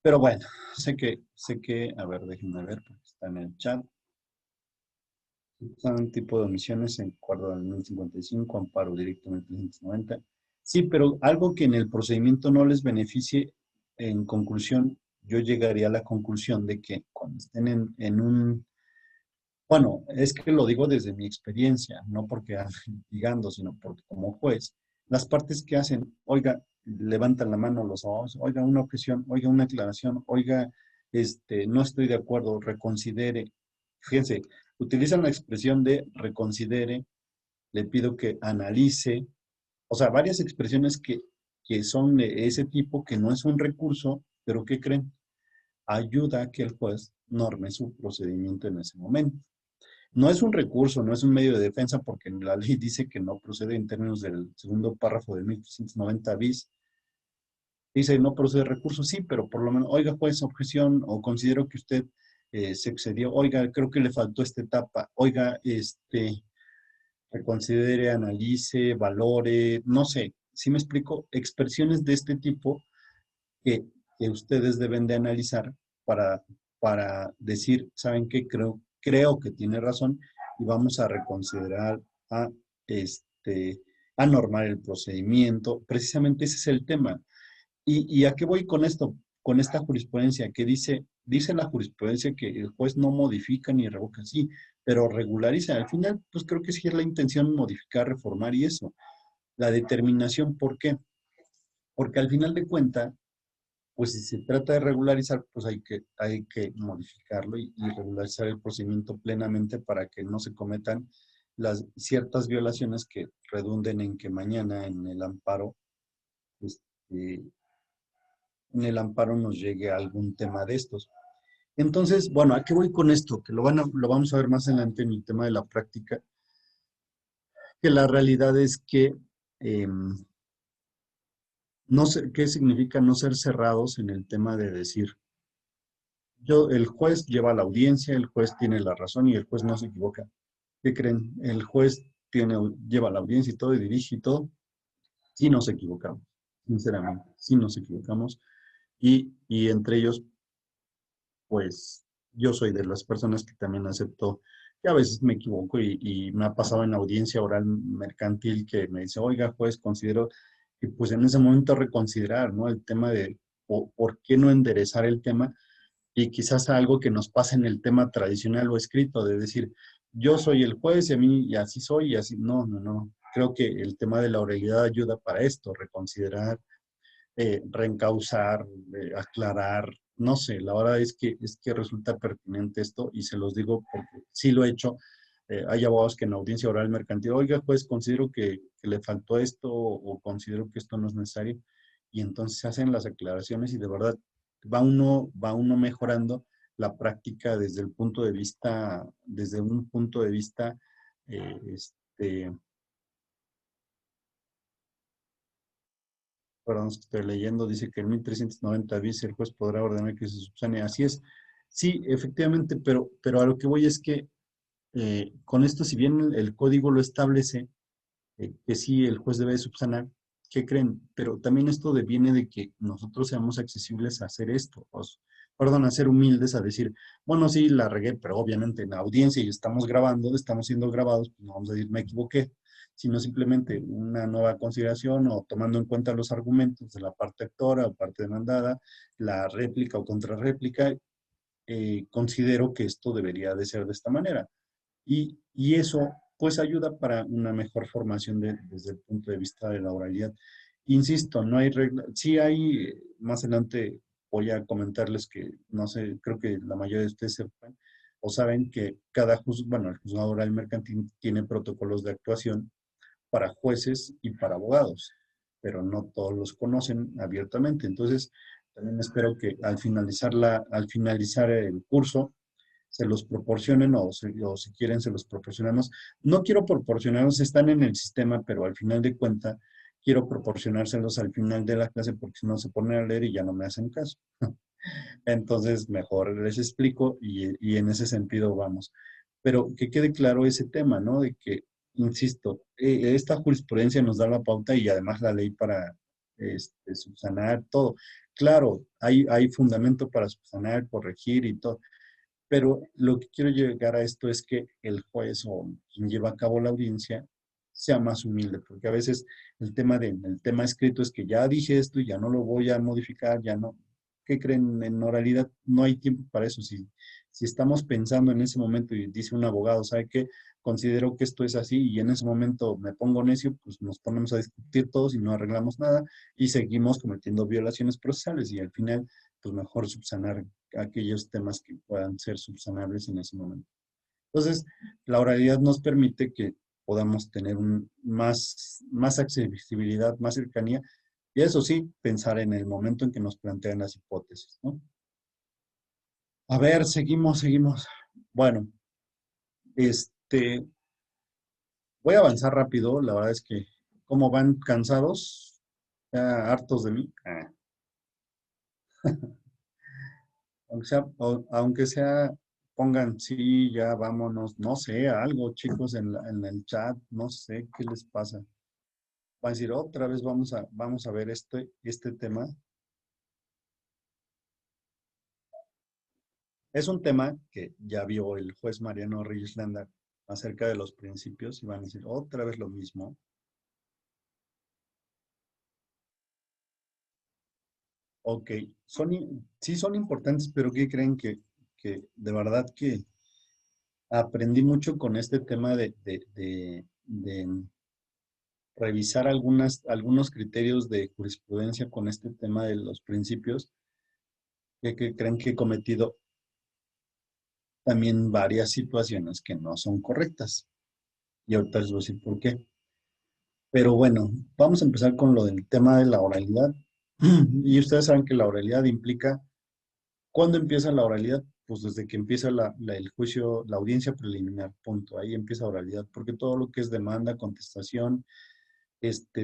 Pero bueno, a ver, déjenme ver, porque está en el chat. Son tipo de omisiones en acuerdo al 1055, amparo directo 1390. Sí, pero algo que en el procedimiento no les beneficie, en conclusión, yo llegaría a la conclusión de que cuando estén en un... Bueno, es que lo digo desde mi experiencia, no porque ande litigando, sino porque como juez, las partes que hacen, oiga, levantan la mano los abogados, oiga, una objeción, oiga, una aclaración, oiga, no estoy de acuerdo, reconsidere. Fíjense, utilizan la expresión de reconsidere, le pido que analice, o sea, varias expresiones que son de ese tipo, que no es un recurso, pero ¿qué creen? Ayuda a que el juez norme su procedimiento en ese momento. No es un recurso, no es un medio de defensa, porque la ley dice que no procede en términos del segundo párrafo del 1390 bis. Dice, no procede recurso, sí, pero por lo menos, oiga, juez, objeción, o considero que usted se excedió, oiga, creo que le faltó esta etapa, oiga, reconsidere, analice, valore, no sé, si me explico, expresiones de este tipo que, que ustedes deben de analizar para, para decir, ¿saben qué? Creo que tiene razón y vamos a reconsiderar, a, a normar el procedimiento. Precisamente ese es el tema. ¿Y a qué voy con esto? Con esta jurisprudencia que dice la jurisprudencia que el juez no modifica ni revoca, sí, pero regulariza. Al final, pues creo que sí es la intención modificar, reformar y eso. La determinación, ¿por qué? Porque al final de cuentas, pues si se trata de regularizar, pues hay que modificarlo y regularizar el procedimiento plenamente para que no se cometan las ciertas violaciones que redunden en que mañana este, en el amparo nos llegue algún tema de estos. Entonces, bueno, ¿a qué voy con esto? Que lo vamos a ver más adelante en el tema de la práctica, que la realidad es que no sé qué significa no ser cerrados en el tema de decir, el juez lleva la audiencia, el juez tiene la razón y el juez no se equivoca. ¿Qué creen? El juez lleva la audiencia y todo, y dirige y todo, sí nos equivocamos, sinceramente, sí nos equivocamos. Y entre ellos, pues, yo soy de las personas que también acepto que a veces me equivoco y me ha pasado en audiencia oral mercantil que me dice, oiga, juez, considero que pues en ese momento reconsiderar, ¿no? El tema de por qué no enderezar el tema y quizás algo que nos pasa en el tema tradicional o escrito, de decir, yo soy el juez y a mí y así soy y así, no, no, no. Creo que el tema de la oralidad ayuda para esto, reconsiderar, reencauzar, aclarar, no sé, la verdad es que resulta pertinente esto y se los digo porque sí lo he hecho. Hay abogados que en audiencia oral mercantil, oiga, pues considero que le faltó esto o considero que esto no es necesario y entonces se hacen las aclaraciones y de verdad va uno mejorando la práctica desde un punto de vista, eh, este, perdón, es que estoy leyendo, dice que en 1390 bis el juez podrá ordenar que se subsane. Así es. Sí, efectivamente, pero a lo que voy es que con esto, si bien el código lo establece, que sí el juez debe subsanar, ¿qué creen? Pero también esto deviene de que nosotros seamos accesibles a hacer esto, perdón, a ser humildes, a decir, bueno, sí, la regué, pero obviamente en la audiencia y estamos grabando, estamos siendo grabados, pues no vamos a decir me equivoqué, sino simplemente una nueva consideración o tomando en cuenta los argumentos de la parte actora o parte demandada, la réplica o contrarréplica, considero que esto debería de ser de esta manera. Y eso pues ayuda para una mejor formación desde el punto de vista de la oralidad. Insisto, no hay regla, sí hay, más adelante voy a comentarles que, no sé, creo que la mayoría de ustedes sepan o saben que bueno, el juzgado oral mercantil tiene protocolos de actuación para jueces y para abogados, pero no todos los conocen abiertamente. Entonces, también espero que al finalizar el curso, se los proporcionen o si quieren se los proporcionamos. No quiero proporcionarlos, están en el sistema, pero al final de cuentas quiero proporcionárselos al final de la clase porque si no se ponen a leer y ya no me hacen caso. Entonces, mejor les explico y en ese sentido vamos. Pero que quede claro ese tema, ¿no? De que, insisto, esta jurisprudencia nos da la pauta y además la ley para subsanar todo. Claro, hay fundamento para subsanar, corregir y todo, pero lo que quiero llegar a esto es que el juez o quien lleva a cabo la audiencia sea más humilde, porque a veces el tema escrito es que ya dije esto y ya no lo voy a modificar, ya no. ¿Qué creen? En oralidad no hay tiempo para eso. Si estamos pensando en ese momento y dice un abogado, ¿sabe qué? Considero que esto es así y en ese momento me pongo necio, pues nos ponemos a discutir todos y no arreglamos nada y seguimos cometiendo violaciones procesales y al final, pues mejor subsanar aquellos temas que puedan ser subsanables en ese momento. Entonces, la oralidad nos permite que podamos tener más accesibilidad, más cercanía, y eso sí, pensar en el momento en que nos plantean las hipótesis, ¿no? A ver, seguimos. Bueno, voy a avanzar rápido, la verdad es que, ¿cómo van cansados? ¿Ya hartos de mí? Aunque sea, pongan, sí, ya vámonos, no sé, algo, chicos, en el chat, no sé qué les pasa. Va a decir, otra vez vamos a ver este tema. Es un tema que ya vio el juez Mariano Reyes Landa acerca de los principios y van a decir, otra vez lo mismo. Ok, sí son importantes, pero ¿qué creen que de verdad que aprendí mucho con este tema de revisar algunos criterios de jurisprudencia con este tema de los principios, que creen que he cometido también varias situaciones que no son correctas. Y ahorita les voy a decir por qué. Pero bueno, vamos a empezar con lo del tema de la oralidad. Y ustedes saben que la oralidad implica, ¿cuándo empieza la oralidad? Pues desde que empieza el juicio, la audiencia preliminar, punto. Ahí empieza oralidad, porque todo lo que es demanda, contestación,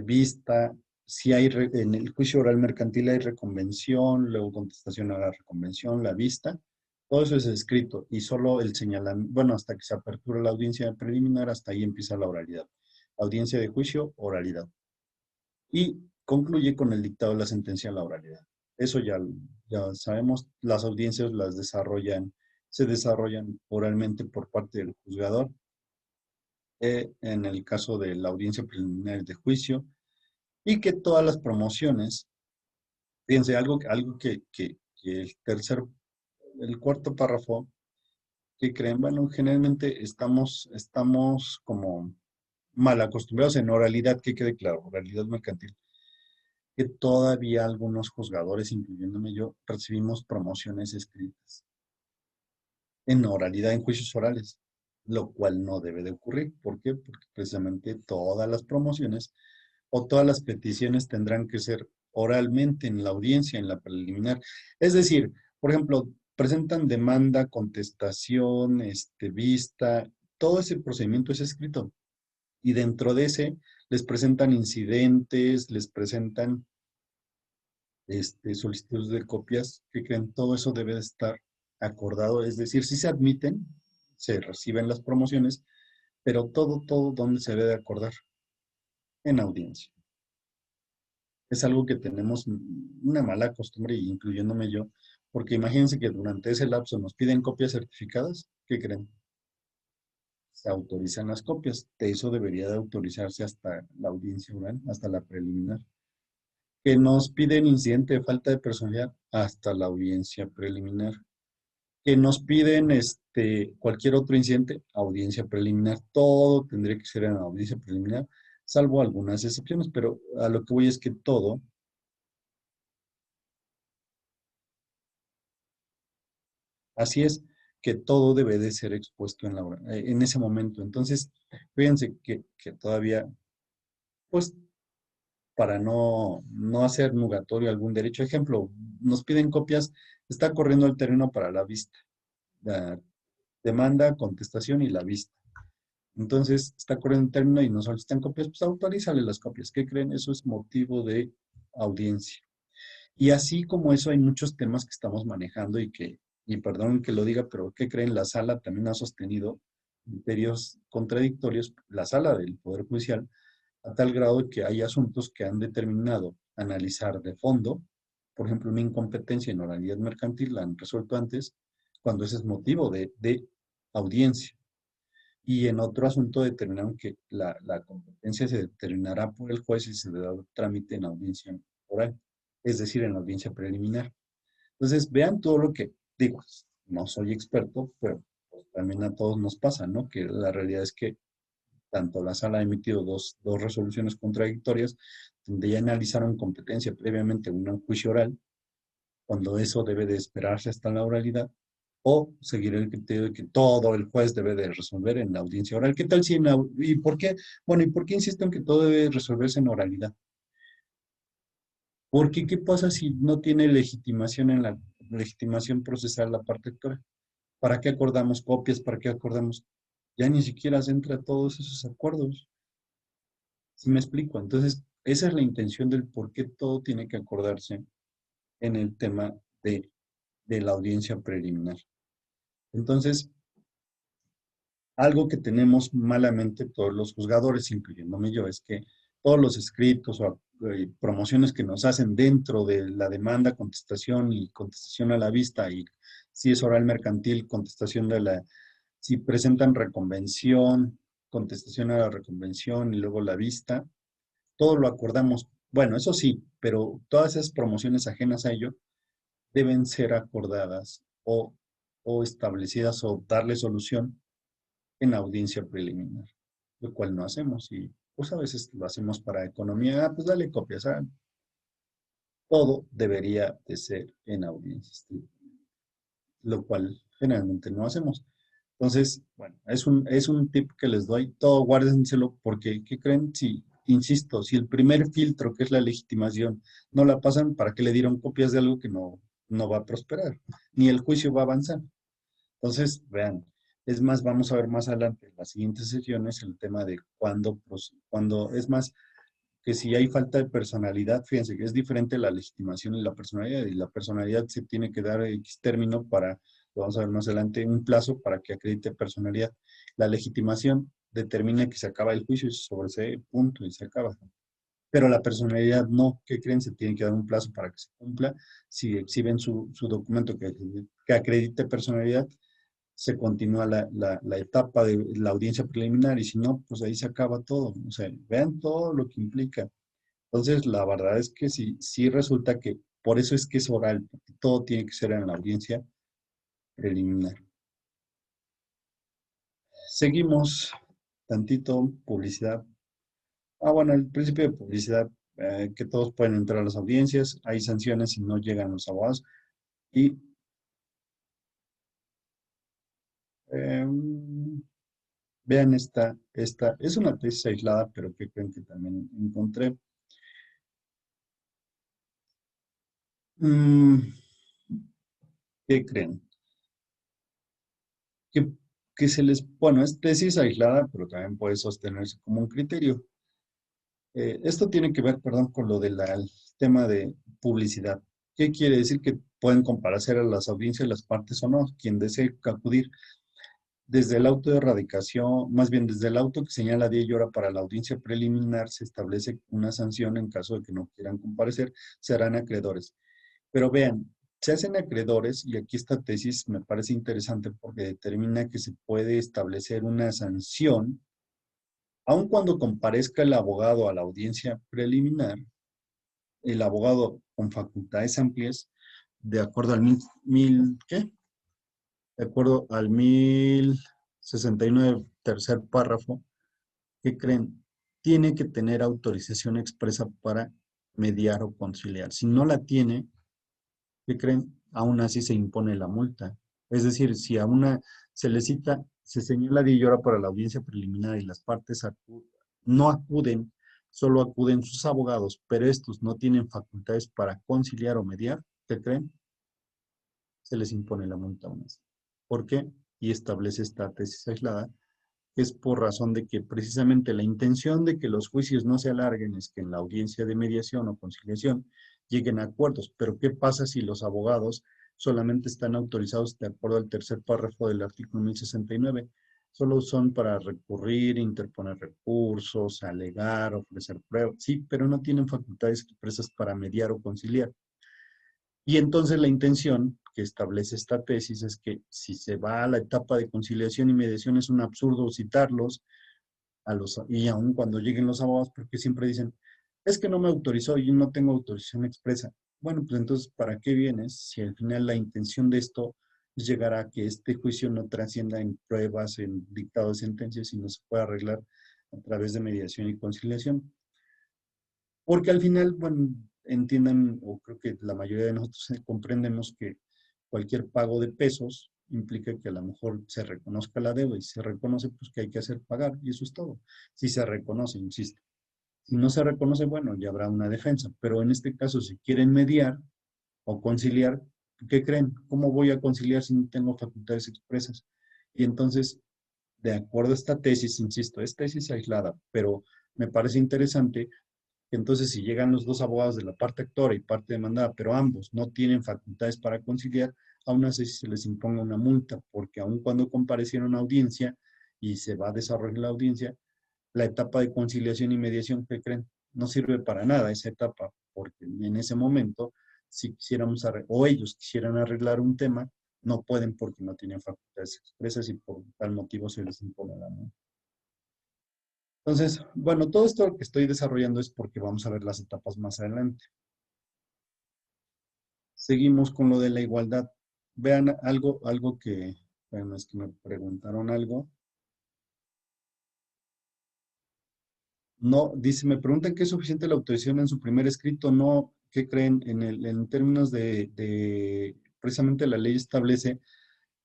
vista, si hay, en el juicio oral mercantil hay reconvención, luego contestación a la reconvención, la vista, todo eso es escrito y solo el señalamiento, bueno, hasta que se apertura la audiencia preliminar, hasta ahí empieza la oralidad. Audiencia de juicio, oralidad. Y concluye con el dictado de la sentencia, la oralidad. Eso ya sabemos, las audiencias se desarrollan oralmente por parte del juzgador. En el caso de la audiencia preliminar de juicio, y que todas las promociones, fíjense, algo que el cuarto párrafo, que creen, bueno, generalmente estamos como mal acostumbrados en oralidad, que quede claro, oralidad mercantil, que todavía algunos juzgadores, incluyéndome yo, recibimos promociones escritas en oralidad, en juicios orales, lo cual no debe de ocurrir. ¿Por qué? Porque precisamente todas las promociones o todas las peticiones tendrán que ser oralmente en la audiencia, en la preliminar. Es decir, por ejemplo, presentan demanda, contestación, vista, todo ese procedimiento es escrito. Y dentro de ese les presentan incidentes, les presentan solicitudes de copias, que creen todo eso debe de estar acordado. Es decir, si se admiten, se reciben las promociones, pero todo donde se debe de acordar, en audiencia. Es algo que tenemos una mala costumbre, incluyéndome yo, porque imagínense que durante ese lapso nos piden copias certificadas, ¿qué creen? Se autorizan las copias. De eso debería de autorizarse hasta la audiencia oral, hasta la preliminar. Que nos piden incidente de falta de personalidad, hasta la audiencia preliminar. Que nos piden cualquier otro incidente, audiencia preliminar. Todo tendría que ser en la audiencia preliminar, salvo algunas excepciones, pero a lo que voy es que todo. Así es, que todo debe de ser expuesto en ese momento. Entonces, fíjense que todavía, pues, para no hacer nugatorio algún derecho, ejemplo, nos piden copias, está corriendo el terreno para la vista. demanda, contestación y la vista. Entonces, está corriendo un término y nos solicitan copias, pues autorízale las copias. ¿Qué creen? Eso es motivo de audiencia. Y así como eso hay muchos temas que estamos manejando y perdón que lo diga, pero ¿qué creen? La sala también ha sostenido criterios contradictorios, la sala del Poder Judicial, a tal grado que hay asuntos que han determinado analizar de fondo, por ejemplo, una incompetencia en oralidad mercantil, la han resuelto antes, cuando ese es motivo de audiencia. Y en otro asunto determinaron que la competencia se determinará por el juez y se le da trámite en audiencia oral, es decir, en audiencia preliminar. Entonces, vean todo lo que digo. No soy experto, pero pues, también a todos nos pasa, ¿no? Que la realidad es que tanto la sala ha emitido dos resoluciones contradictorias, donde ya analizaron competencia previamente en un juicio oral, cuando eso debe de esperarse hasta la oralidad, o seguir el criterio de que todo el juez debe de resolver en la audiencia oral. ¿Qué tal si y por qué? Bueno, ¿y por qué insisto en que todo debe resolverse en oralidad? Porque ¿qué pasa si no tiene legitimación en la legitimación procesal la parte actora? ¿Para qué acordamos copias? ¿Para qué acordamos? Ya ni siquiera se entra todos esos acuerdos. ¿Sí me explico? Entonces, esa es la intención del por qué todo tiene que acordarse en el tema de la audiencia preliminar. Entonces, algo que tenemos malamente todos los juzgadores, incluyéndome yo, es que todos los escritos o promociones que nos hacen dentro de la demanda, contestación y contestación a la vista, y si es oral mercantil, contestación de la, si presentan reconvención, contestación a la reconvención y luego la vista, todo lo acordamos. Bueno, eso sí, pero todas esas promociones ajenas a ello deben ser acordadas o establecidas o darle solución en audiencia preliminar, lo cual no hacemos y pues a veces lo hacemos para economía, pues dale copias, todo debería de ser en audiencia, lo cual generalmente no hacemos. Entonces, bueno, es un tip que les doy, todo guárdenselo porque, ¿qué creen? Si, insisto, si el primer filtro, que es la legitimación, no la pasan, ¿para qué le dieron copias de algo que no va a prosperar? Ni el juicio va a avanzar. Entonces, vean, es más, vamos a ver más adelante en las siguientes sesiones el tema de cuando es más, que si hay falta de personalidad, fíjense que es diferente la legitimación y la personalidad se tiene que dar X término para, lo vamos a ver más adelante, un plazo para que acredite personalidad. La legitimación determina que se acaba el juicio sobre ese punto y se acaba. Pero la personalidad no, ¿qué creen? Se tiene que dar un plazo para que se cumpla. Si exhiben su documento que acredite personalidad, se continúa la etapa de la audiencia preliminar y si no, pues ahí se acaba todo. O sea, vean todo lo que implica. Entonces, la verdad es que sí resulta que por eso es que es oral, porque todo tiene que ser en la audiencia preliminar. Seguimos tantito publicidad. Bueno, el principio de publicidad, que todos pueden entrar a las audiencias, hay sanciones si no llegan los abogados y vean esta, es una tesis aislada, pero que creen que también encontré. ¿Qué creen? Que, que se les, bueno, es tesis aislada, pero también puede sostenerse como un criterio. Esto tiene que ver, perdón, con lo del tema de publicidad. ¿Qué quiere decir? Que pueden comparecer a las audiencias las partes o no, quien desee acudir. Desde el auto de erradicación, más bien desde el auto que señala día y hora para la audiencia preliminar, se establece una sanción en caso de que no quieran comparecer, serán acreedores. Pero vean, se hacen acreedores, y aquí esta tesis me parece interesante porque determina que se puede establecer una sanción, aun cuando comparezca el abogado a la audiencia preliminar, el abogado con facultades amplias, de acuerdo al ¿qué? De acuerdo al 1069, tercer párrafo, ¿qué creen? Tiene que tener autorización expresa para mediar o conciliar. Si no la tiene, ¿qué creen? Aún así se impone la multa. Es decir, si a una se le cita, se señala día y hora para la audiencia preliminar y las partes no acuden, solo acuden sus abogados, pero estos no tienen facultades para conciliar o mediar, ¿qué creen? Se les impone la multa aún así. ¿Por qué? y establece esta tesis aislada, es por razón de que precisamente la intención de que los juicios no se alarguen es que en la audiencia de mediación o conciliación lleguen a acuerdos. Pero ¿qué pasa si los abogados solamente están autorizados de acuerdo al tercer párrafo del artículo 1069? Solo son para recurrir, interponer recursos, alegar, ofrecer pruebas, sí, pero no tienen facultades expresas para mediar o conciliar. Y entonces la intención que establece esta tesis es que si se va a la etapa de conciliación y mediación es un absurdo citarlos y aun cuando lleguen los abogados, porque siempre dicen, es que no me autorizó y no tengo autorización expresa. Bueno, pues entonces, ¿para qué vienes si al final la intención de esto es llegar a que este juicio no trascienda en pruebas, en dictado de sentencias, sino se pueda arreglar a través de mediación y conciliación? Porque al final, bueno, entiendan, o creo que la mayoría de nosotros comprendemos que cualquier pago de pesos implica que a lo mejor se reconozca la deuda y si se reconoce, pues que hay que hacer pagar y eso es todo. Si se reconoce, insisto. Si no se reconoce, bueno, ya habrá una defensa. Pero en este caso, si quieren mediar o conciliar, ¿qué creen? ¿Cómo voy a conciliar si no tengo facultades expresas? Y entonces, de acuerdo a esta tesis, insisto, es tesis aislada, pero me parece interesante. Entonces, si llegan los dos abogados de la parte actora y parte demandada, pero ambos no tienen facultades para conciliar, aún así se les imponga una multa, porque aun cuando comparecieron a audiencia y se va a desarrollar la audiencia, la etapa de conciliación y mediación, ¿qué creen? No sirve para nada esa etapa, porque en ese momento, si quisiéramos o ellos quisieran arreglar un tema, no pueden porque no tienen facultades expresas y por tal motivo se les impone la multa. Entonces, bueno, todo esto que estoy desarrollando es porque vamos a ver las etapas más adelante. Seguimos con lo de la igualdad. Vean algo que, bueno, es que me preguntaron algo. No, dice, me preguntan qué es suficiente la autorización en su primer escrito. No, ¿qué creen? En términos precisamente la ley establece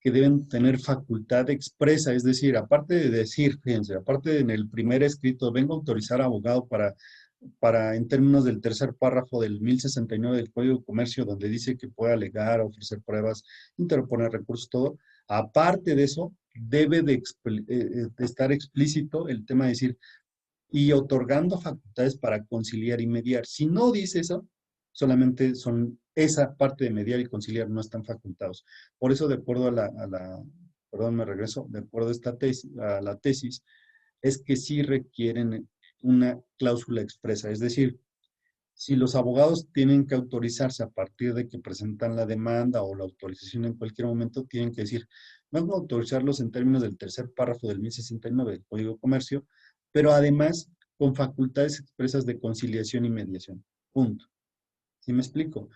que deben tener facultad expresa, es decir, aparte de decir, fíjense, aparte de en el primer escrito, vengo a autorizar a abogado en términos del tercer párrafo del 1069 del Código de Comercio, donde dice que puede alegar, ofrecer pruebas, interponer recursos, todo. Aparte de eso, debe de estar explícito el tema de decir, y otorgando facultades para conciliar y mediar. Si no dice eso, solamente son esa parte de mediar y conciliar no están facultados. Por eso, de acuerdo perdón, me regreso, de acuerdo a esta tesis, a la tesis, es que sí requieren una cláusula expresa, es decir, si los abogados tienen que autorizarse a partir de que presentan la demanda o la autorización en cualquier momento, tienen que decir, vamos a autorizarlos en términos del tercer párrafo del 1069 del Código de Comercio, pero además con facultades expresas de conciliación y mediación. Punto. ¿Sí me explico?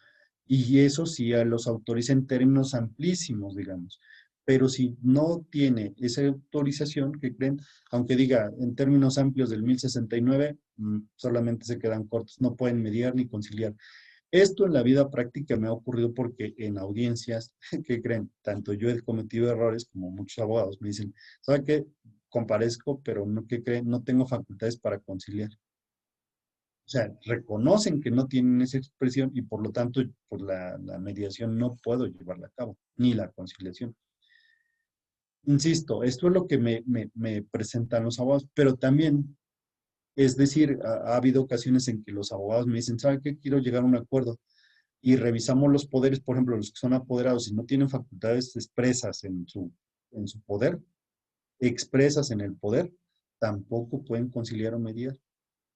Y eso sí los autoriza en términos amplísimos, digamos. Pero si no tiene esa autorización, ¿qué creen? Aunque diga en términos amplios del 1069, solamente se quedan cortos, no pueden mediar ni conciliar. Esto en la vida práctica me ha ocurrido porque en audiencias, ¿qué creen? Tanto yo he cometido errores como muchos abogados me dicen, ¿sabe qué? Comparezco, pero no, ¿qué creen? No tengo facultades para conciliar. O sea, reconocen que no tienen esa expresión y por lo tanto, por la mediación no puedo llevarla a cabo, ni la conciliación. Insisto, esto es lo que me presentan los abogados, pero también, es decir, ha habido ocasiones en que los abogados me dicen, ¿sabe qué? Quiero llegar a un acuerdo y revisamos los poderes, por ejemplo, los que son apoderados y no tienen facultades expresas en su poder, expresas en el poder, tampoco pueden conciliar o mediar.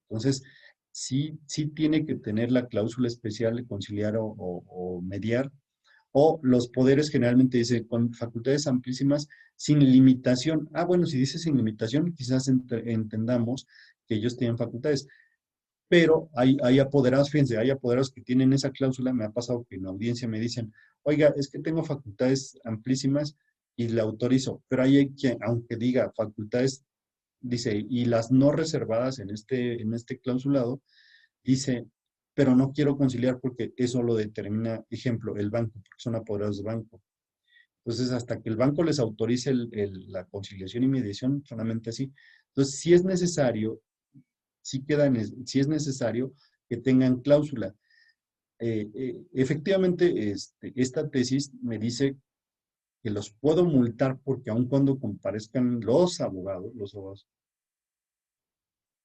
Entonces, sí tiene que tener la cláusula especial de conciliar o mediar, o los poderes generalmente dice con facultades amplísimas sin limitación. Ah, bueno, si dice sin limitación, quizás entendamos que ellos tienen facultades. Pero hay apoderados, fíjense, hay apoderados que tienen esa cláusula. Me ha pasado que en la audiencia me dicen, oiga, es que tengo facultades amplísimas y la autorizo. Pero hay quien, aunque diga facultades, dice, y las no reservadas en este clausulado, dice, pero no quiero conciliar porque eso lo determina, ejemplo, el banco, porque son apoderados de banco. Entonces, hasta que el banco les autorice la conciliación y mediación, solamente así. Entonces, si es necesario, si es necesario que tengan cláusula. Efectivamente, esta tesis me dice que los puedo multar porque aun cuando comparezcan los abogados,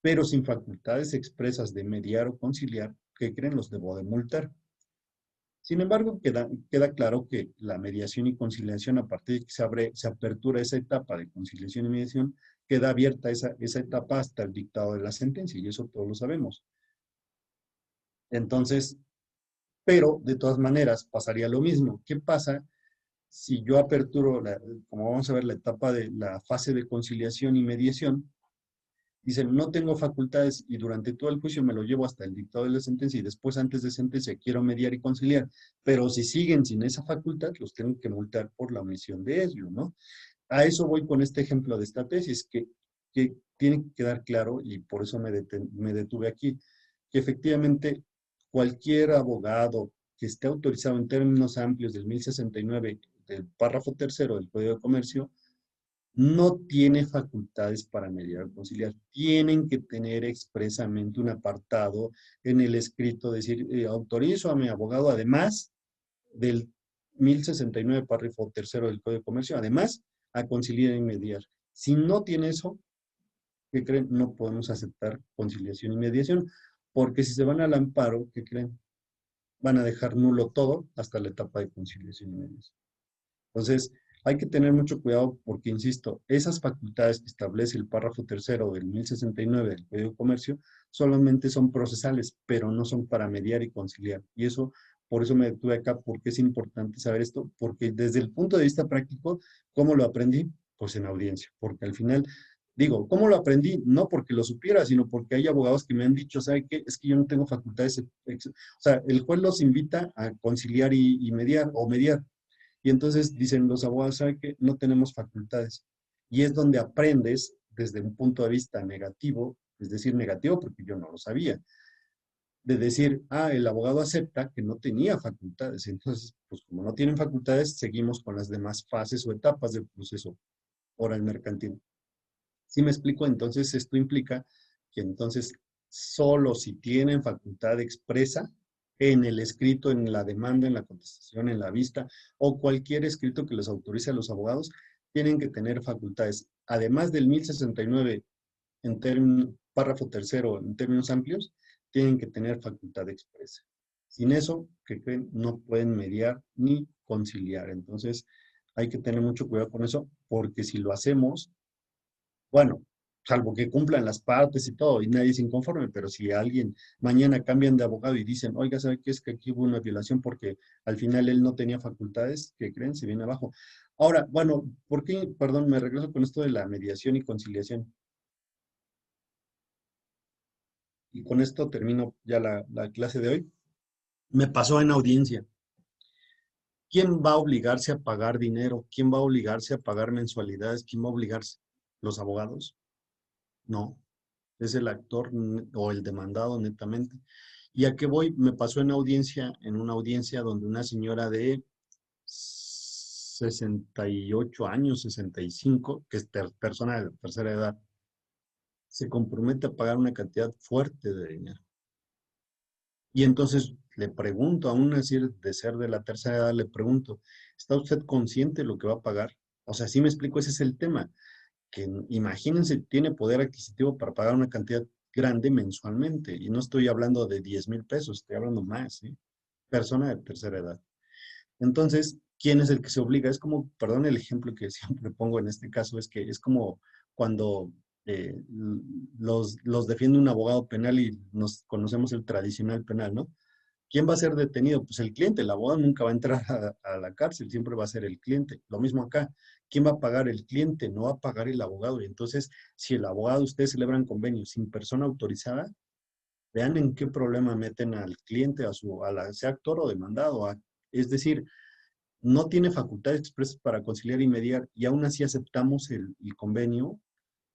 pero sin facultades expresas de mediar o conciliar, ¿qué creen? Los debo de multar. Sin embargo, queda claro que la mediación y conciliación, a partir de que se apertura esa etapa de conciliación y mediación, queda abierta esa etapa hasta el dictado de la sentencia, y eso todos lo sabemos. Entonces, pero de todas maneras pasaría lo mismo. ¿Qué pasa si yo aperturo, como vamos a ver, la etapa de la fase de conciliación y mediación? Dicen, no tengo facultades y durante todo el juicio me lo llevo hasta el dictado de la sentencia y después antes de sentencia quiero mediar y conciliar. Pero si siguen sin esa facultad, los tengo que multar por la omisión de ello, ¿no? A eso voy con este ejemplo de esta tesis, que tiene que quedar claro, y por eso me detuve aquí, que efectivamente cualquier abogado que esté autorizado en términos amplios del 1069, del párrafo tercero del Código de Comercio, no tiene facultades para mediar o conciliar. Tienen que tener expresamente un apartado en el escrito, decir, autorizo a mi abogado, además del 1069, párrafo tercero del Código de Comercio, además, a conciliar y mediar. Si no tiene eso, ¿qué creen? No podemos aceptar conciliación y mediación, porque si se van al amparo, ¿qué creen? Van a dejar nulo todo hasta la etapa de conciliación y mediación. Entonces, hay que tener mucho cuidado porque, insisto, esas facultades que establece el párrafo tercero del 1069 del Código de Comercio solamente son procesales, pero no son para mediar y conciliar. Y eso, por eso me detuve acá, porque es importante saber esto, porque desde el punto de vista práctico, ¿cómo lo aprendí? Pues en audiencia, porque al final, digo, ¿cómo lo aprendí? No porque lo supiera, sino porque hay abogados que me han dicho, ¿sabe qué? Es que yo no tengo facultades. O sea, el juez los invita a conciliar y mediar, o mediar. Y entonces dicen los abogados, ¿saben qué? No tenemos facultades. Y es donde aprendes desde un punto de vista negativo, es decir, negativo porque yo no lo sabía, de decir, el abogado acepta que no tenía facultades. Entonces, pues como no tienen facultades, seguimos con las demás fases o etapas del proceso oral mercantil. ¿Sí me explico? Entonces, esto implica que entonces solo si tienen facultad expresa en el escrito, en la demanda, en la contestación, en la vista o cualquier escrito que les autorice a los abogados, tienen que tener facultades. Además del 1069 en párrafo tercero en términos amplios, tienen que tener facultad expresa. Sin eso, que creen, no pueden mediar ni conciliar. Entonces, hay que tener mucho cuidado con eso, porque si lo hacemos, bueno, salvo que cumplan las partes y todo, y nadie se inconforme, pero si alguien mañana cambian de abogado y dicen, oiga, ¿sabe qué? Es que aquí hubo una violación porque al final él no tenía facultades, ¿qué creen? Se viene abajo. Ahora, bueno, ¿por qué? Perdón, me regreso con esto de la mediación y conciliación. Y con esto termino ya la clase de hoy. Me pasó en audiencia. ¿Quién va a obligarse a pagar dinero? ¿Quién va a obligarse a pagar mensualidades? ¿Quién va a obligarse? ¿Los abogados? No. Es el actor o el demandado netamente. ¿Y a qué voy? Me pasó en una audiencia donde una señora de 68 años, 65, que es persona de tercera edad, se compromete a pagar una cantidad fuerte de dinero. Y entonces le pregunto, aún decir de ser de la tercera edad, le pregunto, ¿está usted consciente de lo que va a pagar? O sea, sí me explico, ese es el tema. Que imagínense, tiene poder adquisitivo para pagar una cantidad grande mensualmente. Y no estoy hablando de 10,000 pesos, estoy hablando más, ¿sí? Persona de tercera edad. Entonces, ¿quién es el que se obliga? Es como, perdón, el ejemplo que siempre pongo en este caso, es que es como cuando los defiende un abogado penal y nos conocemos el tradicional penal, ¿no? ¿Quién va a ser detenido? Pues el cliente, el abogado nunca va a entrar a la cárcel, siempre va a ser el cliente. Lo mismo acá, ¿quién va a pagar? El cliente, no va a pagar el abogado. Y entonces, si el abogado, ustedes celebran convenios sin persona autorizada, vean en qué problema meten al cliente, sea actor o demandado. Es decir, no tiene facultades expresas para conciliar y mediar y aún así aceptamos el convenio.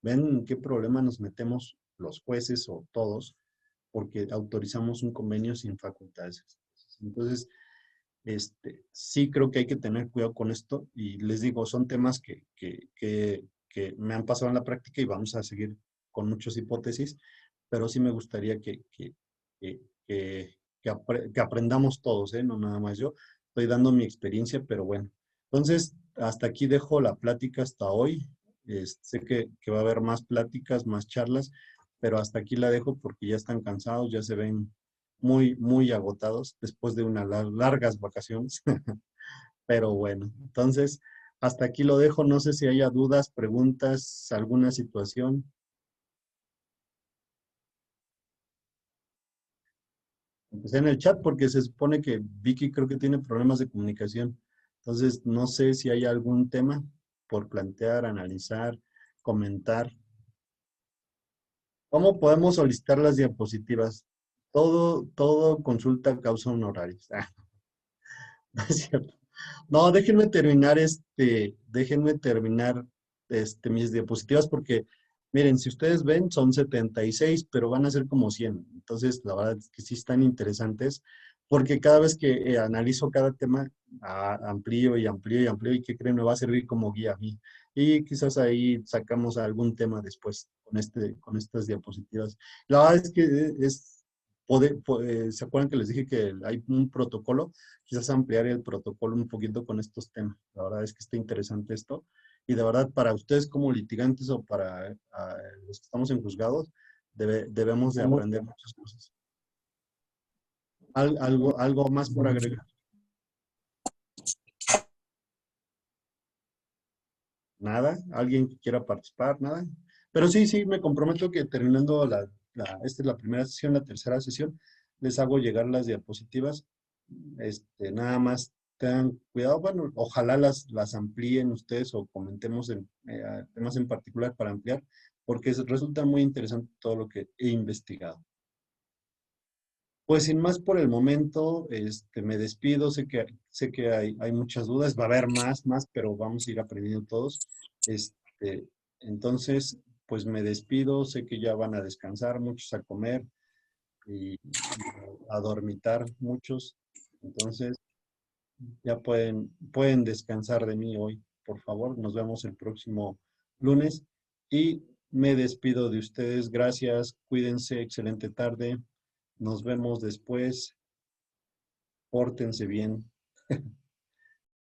Vean en qué problema nos metemos los jueces o todos porque autorizamos un convenio sin facultades expresas. Entonces, sí creo que hay que tener cuidado con esto y les digo, son temas que me han pasado en la práctica y vamos a seguir con muchas hipótesis, pero sí me gustaría que, que aprendamos todos, ¿eh? No nada más yo. Estoy dando mi experiencia, pero bueno. Entonces, hasta aquí dejo la plática hasta hoy. Sé que va a haber más pláticas, más charlas, pero hasta aquí la dejo porque ya están cansados, ya se ven muy, muy agotados después de unas largas vacaciones. Pero bueno, entonces hasta aquí lo dejo. No sé si haya dudas, preguntas, alguna situación. Empecé en el chat porque se supone que Vicky creo que tiene problemas de comunicación. Entonces, no sé si hay algún tema por plantear, analizar, comentar. ¿Cómo podemos solicitar las diapositivas? Todo consulta causa honorarios. No es cierto. No, déjenme terminar mis diapositivas porque, miren, si ustedes ven, son 76, pero van a ser como 100. Entonces, la verdad es que sí están interesantes porque cada vez que analizo cada tema, amplío y amplío y amplío y que creen me va a servir como guía a mí. Y quizás ahí sacamos algún tema después con estas diapositivas. La verdad es que ¿se acuerdan que les dije que hay un protocolo? Quizás ampliar el protocolo un poquito con estos temas. La verdad es que está interesante esto. Y de verdad, para ustedes como litigantes o para los que estamos en juzgados, debemos de aprender muchas cosas. ¿Algo más por agregar? Nada, alguien que quiera participar, nada. Pero sí, me comprometo que terminando esta es la primera sesión, la tercera sesión, les hago llegar las diapositivas. Nada más tengan cuidado, bueno, ojalá las amplíen ustedes o comentemos en temas en particular para ampliar, porque resulta muy interesante todo lo que he investigado. Pues sin más por el momento, me despido. Sé que hay muchas dudas, va a haber más, pero vamos a ir aprendiendo todos. Este, entonces, pues me despido. Sé que ya van a descansar, muchos a comer y a dormitar muchos. Entonces, ya pueden descansar de mí hoy, por favor. Nos vemos el próximo lunes y me despido de ustedes. Gracias, cuídense, excelente tarde. Nos vemos después. Pórtense bien.